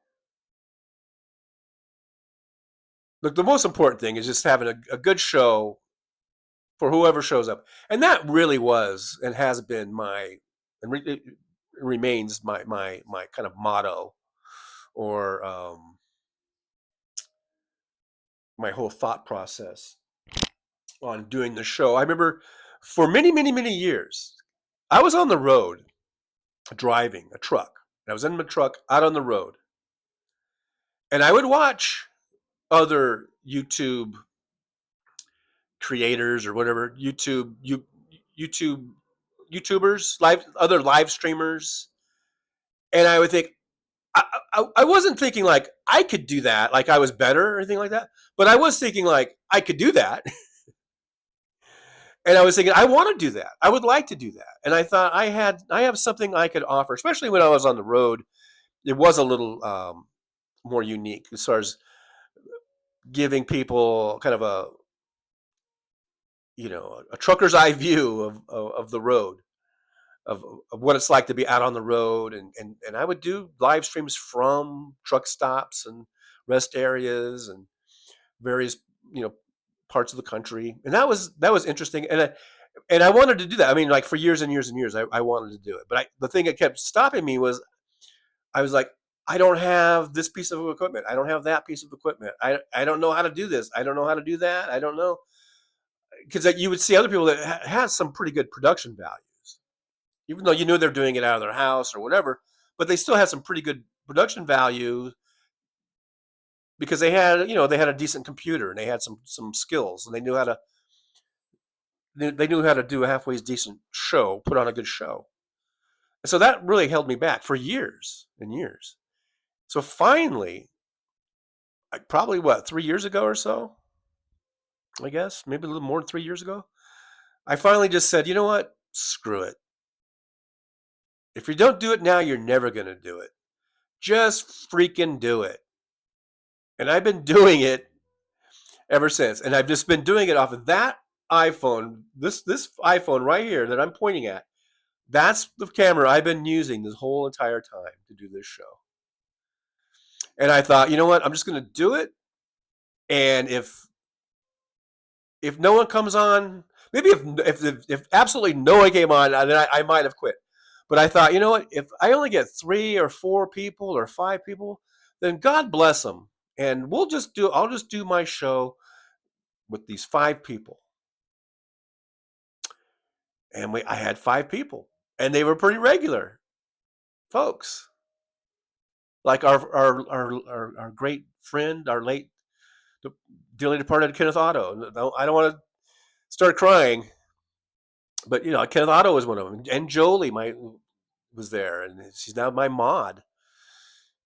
Look, the most important thing is just having a good show for whoever shows up, and that really was and has been my, and it remains my kind of motto, or my whole thought process on doing the show. I remember for many years, I was on the road driving a truck. I was in my truck out on the road, and I would watch other YouTubers, or whatever, YouTube YouTubers, other live streamers, and I would think, I wasn't thinking like I could do that, like I was better or anything like that, but I was thinking like I could do that, and I was thinking I want to do that, I would like to do that, and I thought I have something I could offer, especially when I was on the road. It was a little more unique as far as giving people kind of a trucker's eye view of the road, of what it's like to be out on the road, and I would do live streams from truck stops and rest areas and various parts of the country, and that was interesting, and I wanted to do that. I mean, like for years and years and years, I wanted to do it, but the thing that kept stopping me was I was like, I don't have this piece of equipment. I don't have that piece of equipment. I don't know how to do this. I don't know how to do that. I don't know, because you would see other people that had some pretty good production values, even though you knew they're doing it out of their house or whatever, but they still had some pretty good production value because they had a decent computer and they had some skills, and they knew how to do a halfway decent show, put on a good show. And so that really held me back for years and years. So finally, like probably 3 years ago or so, I guess maybe a little more than 3 years ago, I finally just said, you know what? Screw it. If you don't do it now, you're never going to do it. Just freaking do it. And I've been doing it ever since. And I've just been doing it off of that iPhone, this iPhone right here that I'm pointing at. That's the camera I've been using this whole entire time to do this show. And I thought, you know what? I'm just going to do it. And if no one comes on, maybe if absolutely no one came on, then I might have quit. But I thought, you know what? If I only get 3 or 4 people or 5 people, then God bless them, and I'll just do my show with these 5 people. And I had 5 people, and they were pretty regular folks, like our great friend, our late dearly departed Kenneth Otto. I don't want to start crying, but Kenneth Otto was one of them, and Jolie was there, and she's now my mod,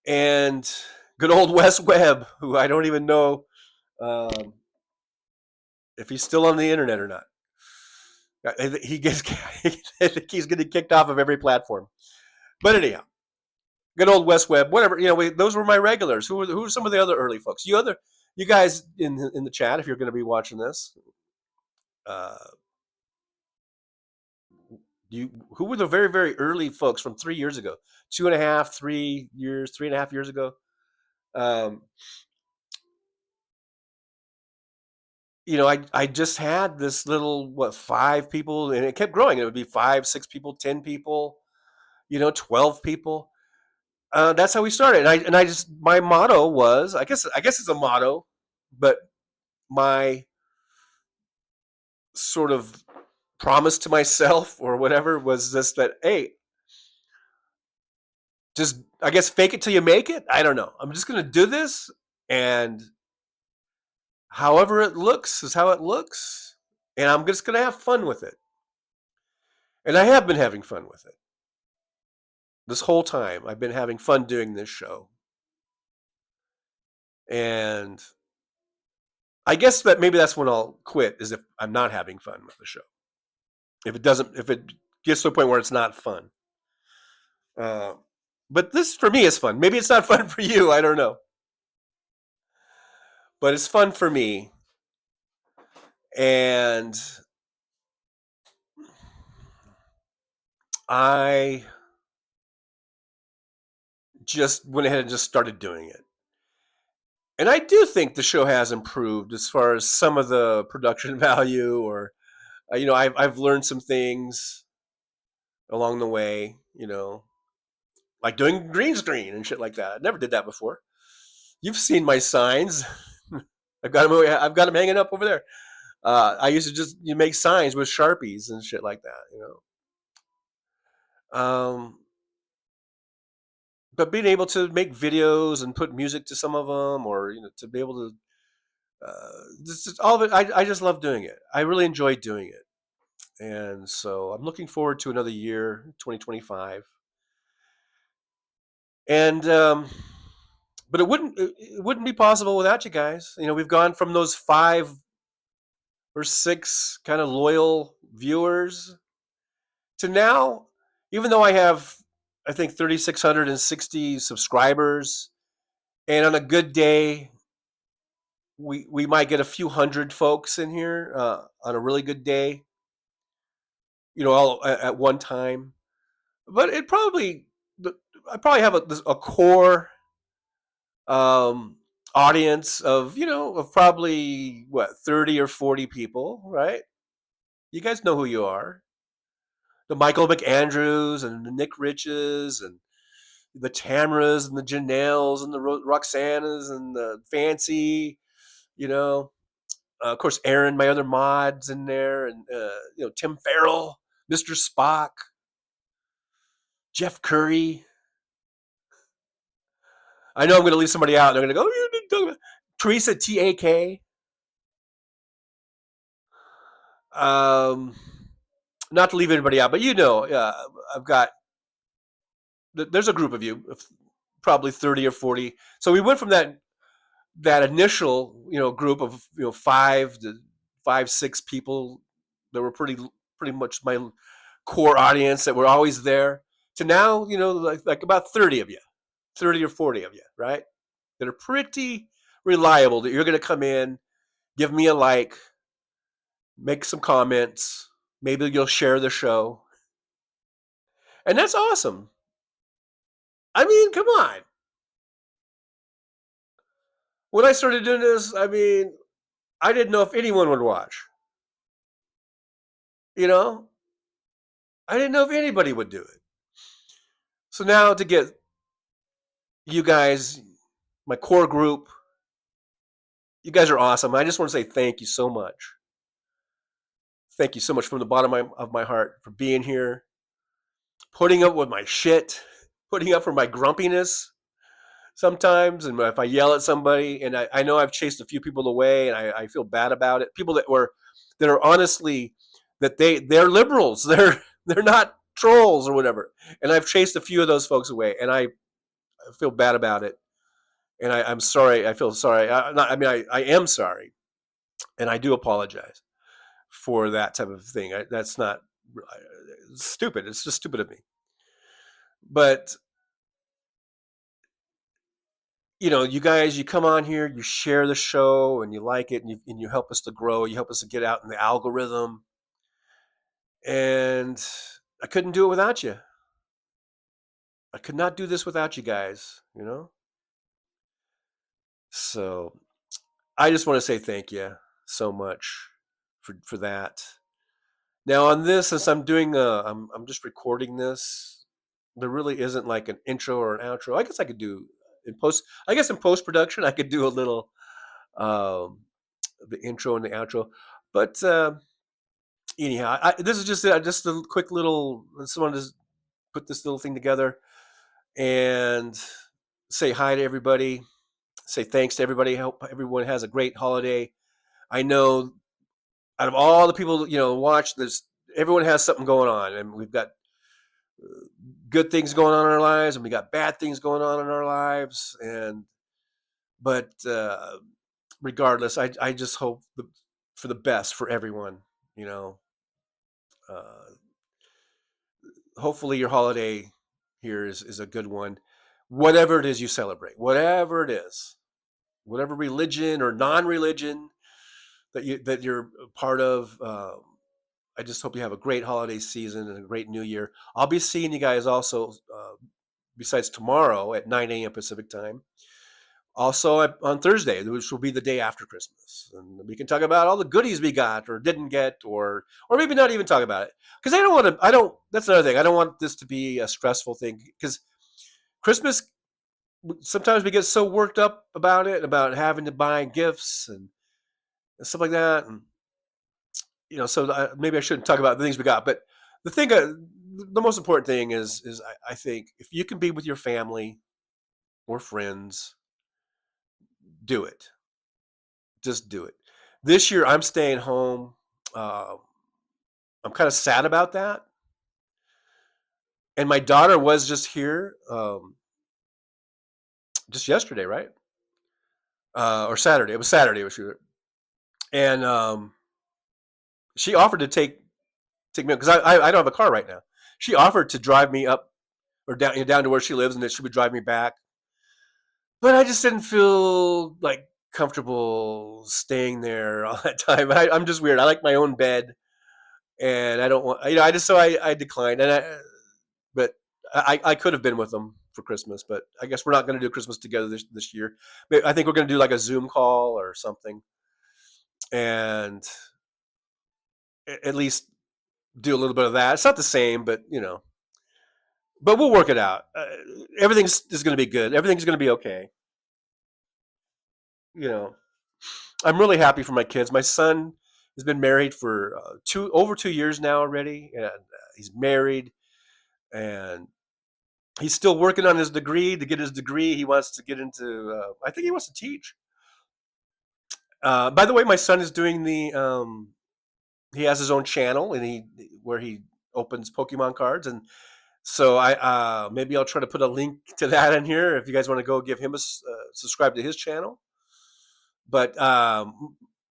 and good old Wes Webb, who I don't even know if he's still on the internet or not. I think he's getting kicked off of every platform. But anyhow, good old Wes Webb, whatever. Those were my regulars. Who were some of the other early folks? You guys in the chat, if you're going to be watching this, uh, who were the very very early folks from 3 years ago, 2.5, 3 years, 3.5 years ago? Um, I just had this little 5 people, and it kept growing. It would be 5, 6 people, 10 people, 12 people. That's how we started. And I just my motto was, I guess it's a motto, but my sort of promise to myself or whatever was just that, hey, just I guess fake it till you make it. I don't know. I'm just gonna do this, and however it looks is how it looks, and I'm just gonna have fun with it. And I have been having fun with it this whole time. I've been having fun doing this show, and I guess that maybe that's when I'll quit, is if I'm not having fun with the show. If it gets to a point where it's not fun. But this for me is fun. Maybe it's not fun for you. I don't know. But it's fun for me. And I just went ahead and just started doing it. And I do think the show has improved as far as some of the production value, or I've learned some things along the way, like doing green screen and shit like that. I never did that before. You've seen my signs. I've got them hanging up over there. I used to just make signs with Sharpies and shit like that, But being able to make videos and put music to some of them, or to be able to, just all of it, I just love doing it. I really enjoy doing it, and so I'm looking forward to another year, 2025. And but it wouldn't be possible without you guys. We've gone from those 5 or 6 kind of loyal viewers to now, even though I have, I think, 3,660 subscribers, and on a good day, we might get a few hundred folks in here on a really good day, all at one time. But I probably have a core um, audience of probably 30 or 40 people, right? You guys know who you are. The Michael McAndrews and the Nick Riches and the Tamras and the Janelles and the Roxannas and the Fancy, of course, Aaron, my other mod's in there, and Tim Farrell, Mr. Spock, Jeff Curry. I know I'm going to leave somebody out. And they're going to go, you didn't talk about Teresa TAK. Not to leave anybody out, but I've got. There's a group of you, probably 30 or 40. So we went from that initial group of 5 to 6 people that were pretty much my core audience that were always there, to now like about 30 of you, 30 or 40 of you, right, that are pretty reliable, that you're going to come in, give me a like, make some comments, maybe you'll share the show, and that's awesome. I mean, come on. When I started doing this, I mean, I didn't know if anyone would watch. I didn't know if anybody would do it. So now to get you guys, my core group, you guys are awesome. I just want to say thank you so much. Thank you so much from the bottom of my heart for being here, putting up with my shit, putting up for my grumpiness sometimes, and if I yell at somebody, and I know I've chased a few people away, and I feel bad about it. People that are honestly, that they're liberals, they're not trolls or whatever, and I've chased a few of those folks away, and I feel bad about it, and I'm sorry. I feel sorry. I am sorry, and I do apologize for that type of thing. That's not stupid. It's just stupid of me. But you guys, you come on here, you share the show, and you like it, and you help us to grow. You help us to get out in the algorithm, and I couldn't do it without you. I could not do this without you guys. So I just want to say thank you so much for that. Now on this, since I'm just recording this, there really isn't like an intro or an outro. I guess I could do in post. I guess in post production, I could do a little um, the intro and the outro. But anyhow, this is just a quick little. I just wanted to put this little thing together and say hi to everybody. Say thanks to everybody. Hope everyone has a great holiday. I know out of all the people watch this, everyone has something going on, and we've got good things going on in our lives, and we got bad things going on in our lives, but regardless, I just hope for the best for everyone. You know, uh, Hopefully your holiday here is a good one. Whatever it is you celebrate, whatever it is, whatever religion or non-religion that you're a part of. I just hope you have a great holiday season and a great New Year. I'll be seeing you guys also, besides tomorrow at 9 a.m. Pacific time. Also on Thursday, which will be the day after Christmas, and we can talk about all the goodies we got or didn't get, or maybe not even talk about it, because I don't want to. I don't. That's another thing. I don't want this to be a stressful thing, because Christmas, sometimes we get so worked up about it, about having to buy gifts and stuff like that, and so maybe I shouldn't talk about the things we got. But the thing, the most important thing is I think if you can be with your family or friends, do it. Just do it. This year, I'm staying home. Uh, I'm kind of sad about that. And my daughter was just here, just yesterday, right? Or Saturday. It was Saturday. It was here. And she offered to take me up, because I don't have a car right now. She offered to drive me up or down to where she lives, and that she would drive me back. But I just didn't feel like comfortable staying there all that time. I'm just weird. I like my own bed, and I don't want, I just, so I declined. But I could have been with them for Christmas, but I guess we're not going to do Christmas together this year. I think we're going to do like a Zoom call or something, and at least do a little bit of that. It's not the same, but but we'll work it out. Everything is going to be good. Everything's going to be okay. You know, I'm really happy for my kids. My son has been married for over 2 years now already, and he's married, and he's still working on his degree. To get his degree, he wants to get into. I think he wants to teach. By the way, my son is doing the. He has his own channel, and where he opens Pokemon cards, and so I maybe I'll try to put a link to that in here if you guys want to go give him a subscribe to his channel. But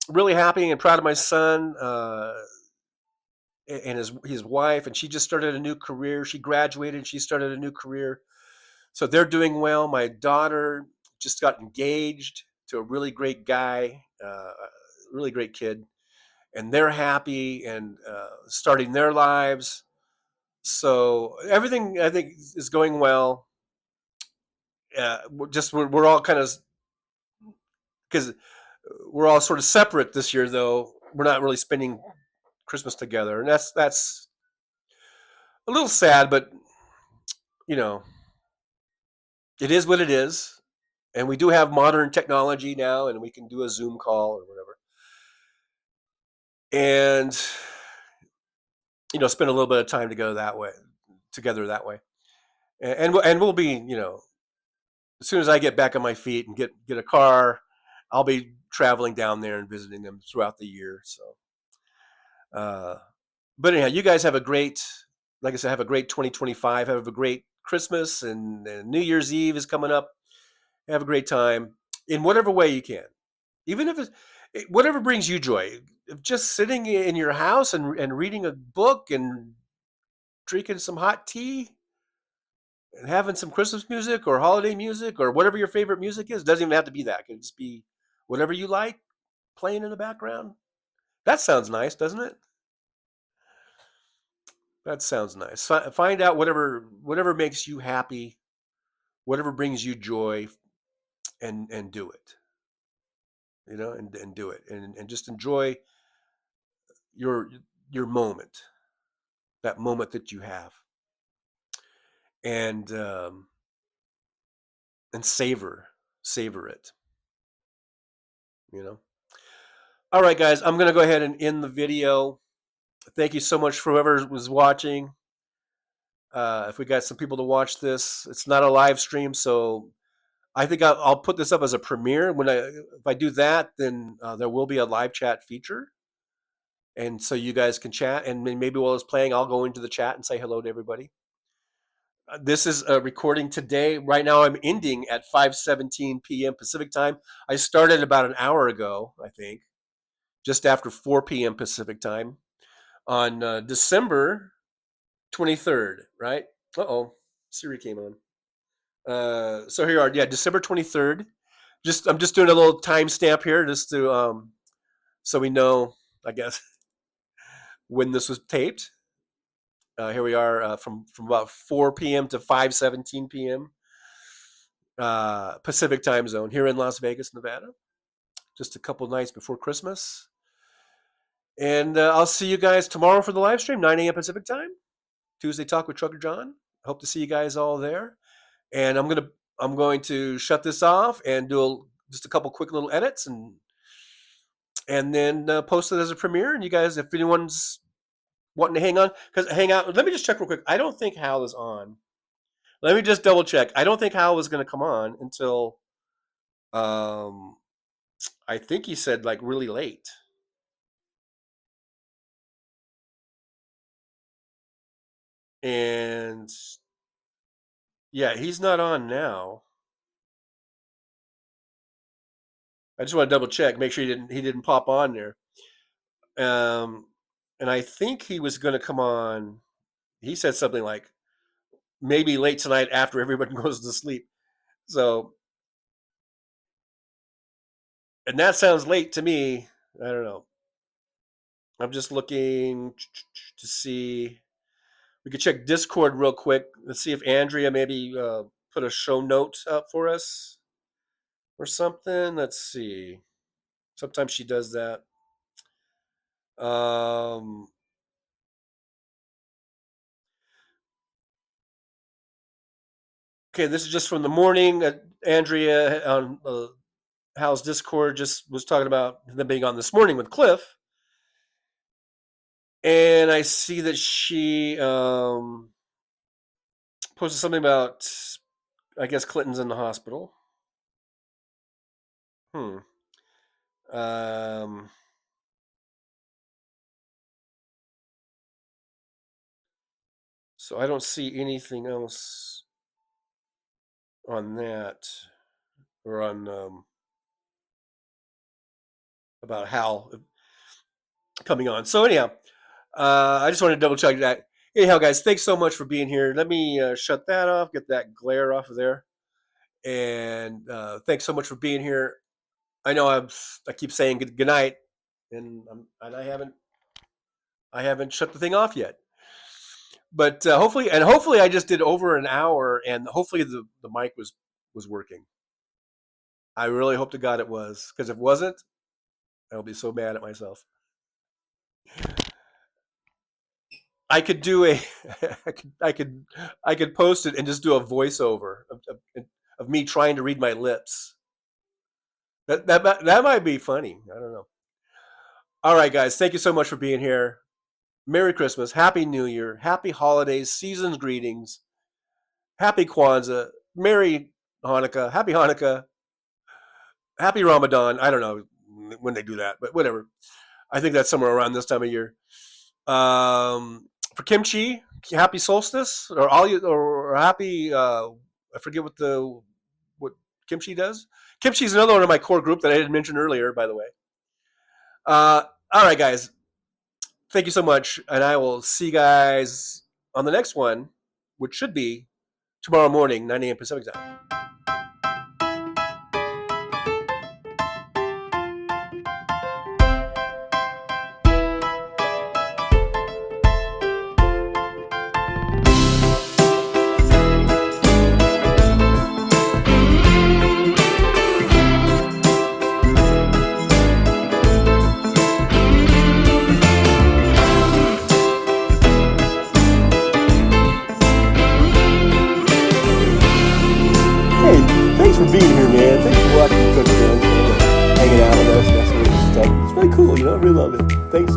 really happy and proud of my son and his wife, and she just started a new career. She graduated, she started a new career, so they're doing well. My daughter just got engaged to a really great guy, really great kid, and they're happy and starting their lives. So everything I think is going well. We're all kind of, because we're all sort of separate this year, though. We're not really spending Christmas together, and that's a little sad, but you know, it is what it is. And we do have modern technology now, and we can do a Zoom call or whatever, and spend a little bit of time together that way. And we'll be, as soon as I get back on my feet and get a car, I'll be traveling down there and visiting them throughout the year. So, but anyhow, you guys have a great, like I said, have a great 2025. Have a great Christmas, and New Year's Eve is coming up. Have a great time in whatever way you can, even if it's whatever brings you joy. If just sitting in your house and reading a book and drinking some hot tea, having some Christmas music or holiday music or whatever your favorite music is. It doesn't even have to be that. It can just be whatever you like playing in the background. That sounds nice, doesn't it? That sounds nice. Find out whatever makes you happy, whatever brings you joy, and do it. And do it, and just enjoy your your moment, that moment that you have, and savor it. You know. All right, guys, I'm gonna go ahead and end the video. Thank you so much for whoever was watching. If we got some people to watch this, it's not a live stream, so I think I'll put this up as a premiere. If I do that, then there will be a live chat feature, and so you guys can chat. And maybe while it's playing, I'll go into the chat and say hello to everybody. This is a recording today. Right now, I'm ending at 5:17 p.m. Pacific time. I started about an hour ago, I think, just after 4 p.m. Pacific time on December 23rd. Right? Siri came on. So here are, yeah, December 23rd. I'm just doing a little timestamp here just to so we know, I guess, when this was taped. Here we are from about 4 p.m. to 5:17 p.m. Pacific time zone here in Las Vegas, Nevada. Just a couple nights before Christmas. And I'll see you guys tomorrow for the live stream, 9 a.m. Pacific time. Tuesday Talk with Trucker John. Hope to see you guys all there. And I'm going to shut this off and do just a couple quick little edits and then post it as a premiere. And you guys, if anyone's wanting to hang out, let me just check real quick. I don't think Hal is on. Let me just double check. I don't think Hal was going to come on until I think he said like really late. And yeah, he's not on now. I just want to double check, make sure he didn't pop on there. And I think he was going to come on. He said something like maybe late tonight after everybody goes to sleep. So, and that sounds late to me. I don't know. I'm just looking to see. We could check Discord real quick. Let's see if Andrea maybe put a show note up for us or something. Let's see. Sometimes she does that. Okay, this is just from the morning. Andrea on Hal's Discord just was talking about them being on this morning with Cliff. And I see that she posted something about, I guess, Clinton's in the hospital. So I don't see anything else on that or on about Hal coming on. So anyhow, I just wanted to double check that. Anyhow, guys, thanks so much for being here. Let me shut that off, get that glare off of there, and thanks so much for being here. I know I keep saying good night, and I haven't shut the thing off yet. But hopefully I just did over an hour, and hopefully the mic was working. I really hope to God it was, because if it wasn't, I'll be so mad at myself. I could do a, I could post it and just do a voiceover of me trying to read my lips. That might be funny. I don't know. All right, guys, thank you so much for being here. Merry Christmas, Happy New Year, Happy Holidays, Seasons greetings, Happy Kwanzaa, Merry Hanukkah, Happy Ramadan. I don't know when they do that, but whatever. I think that's somewhere around this time of year. For kimchi, happy solstice, or or happy. I forget what kimchi does. Kimchi is another one of my core group that I didn't mention earlier, by the way. All right, guys. Thank you so much, and I will see you guys on the next one, which should be tomorrow morning, 9 a.m. Pacific time. Hey, thanks for being here, man. Thanks for watching the Trucker John show and hanging out with us and that sort of stuff. It's really cool, you know. I really love it. Thanks.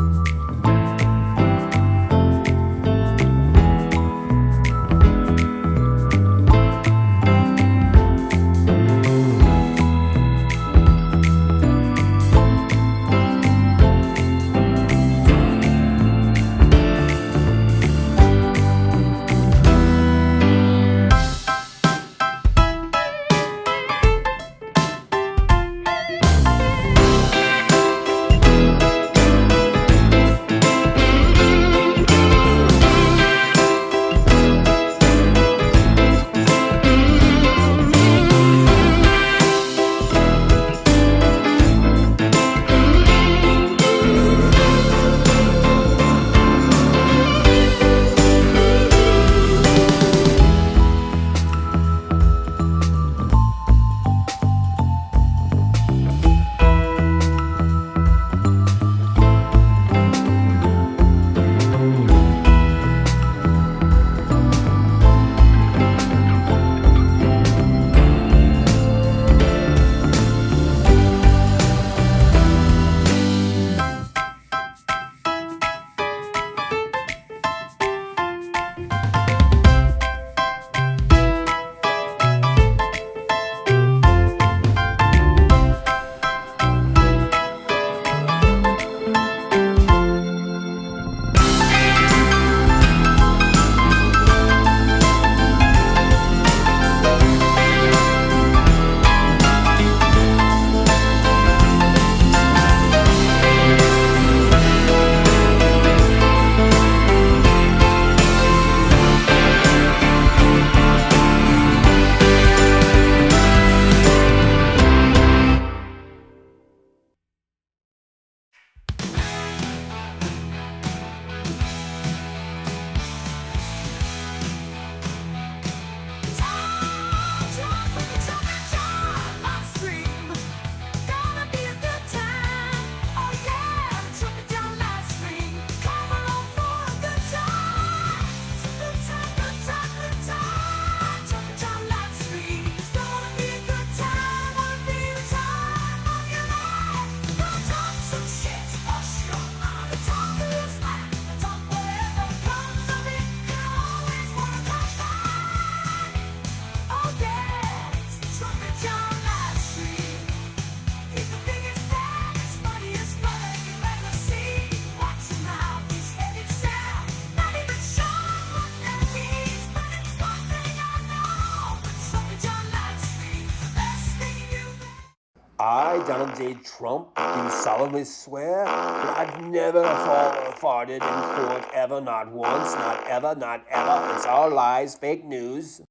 I, Donald J. Trump, do solemnly swear that I've never farted in court ever, not once, not ever, not ever. It's all lies, fake news.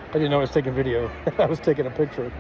I didn't know I was taking video. I was taking a picture.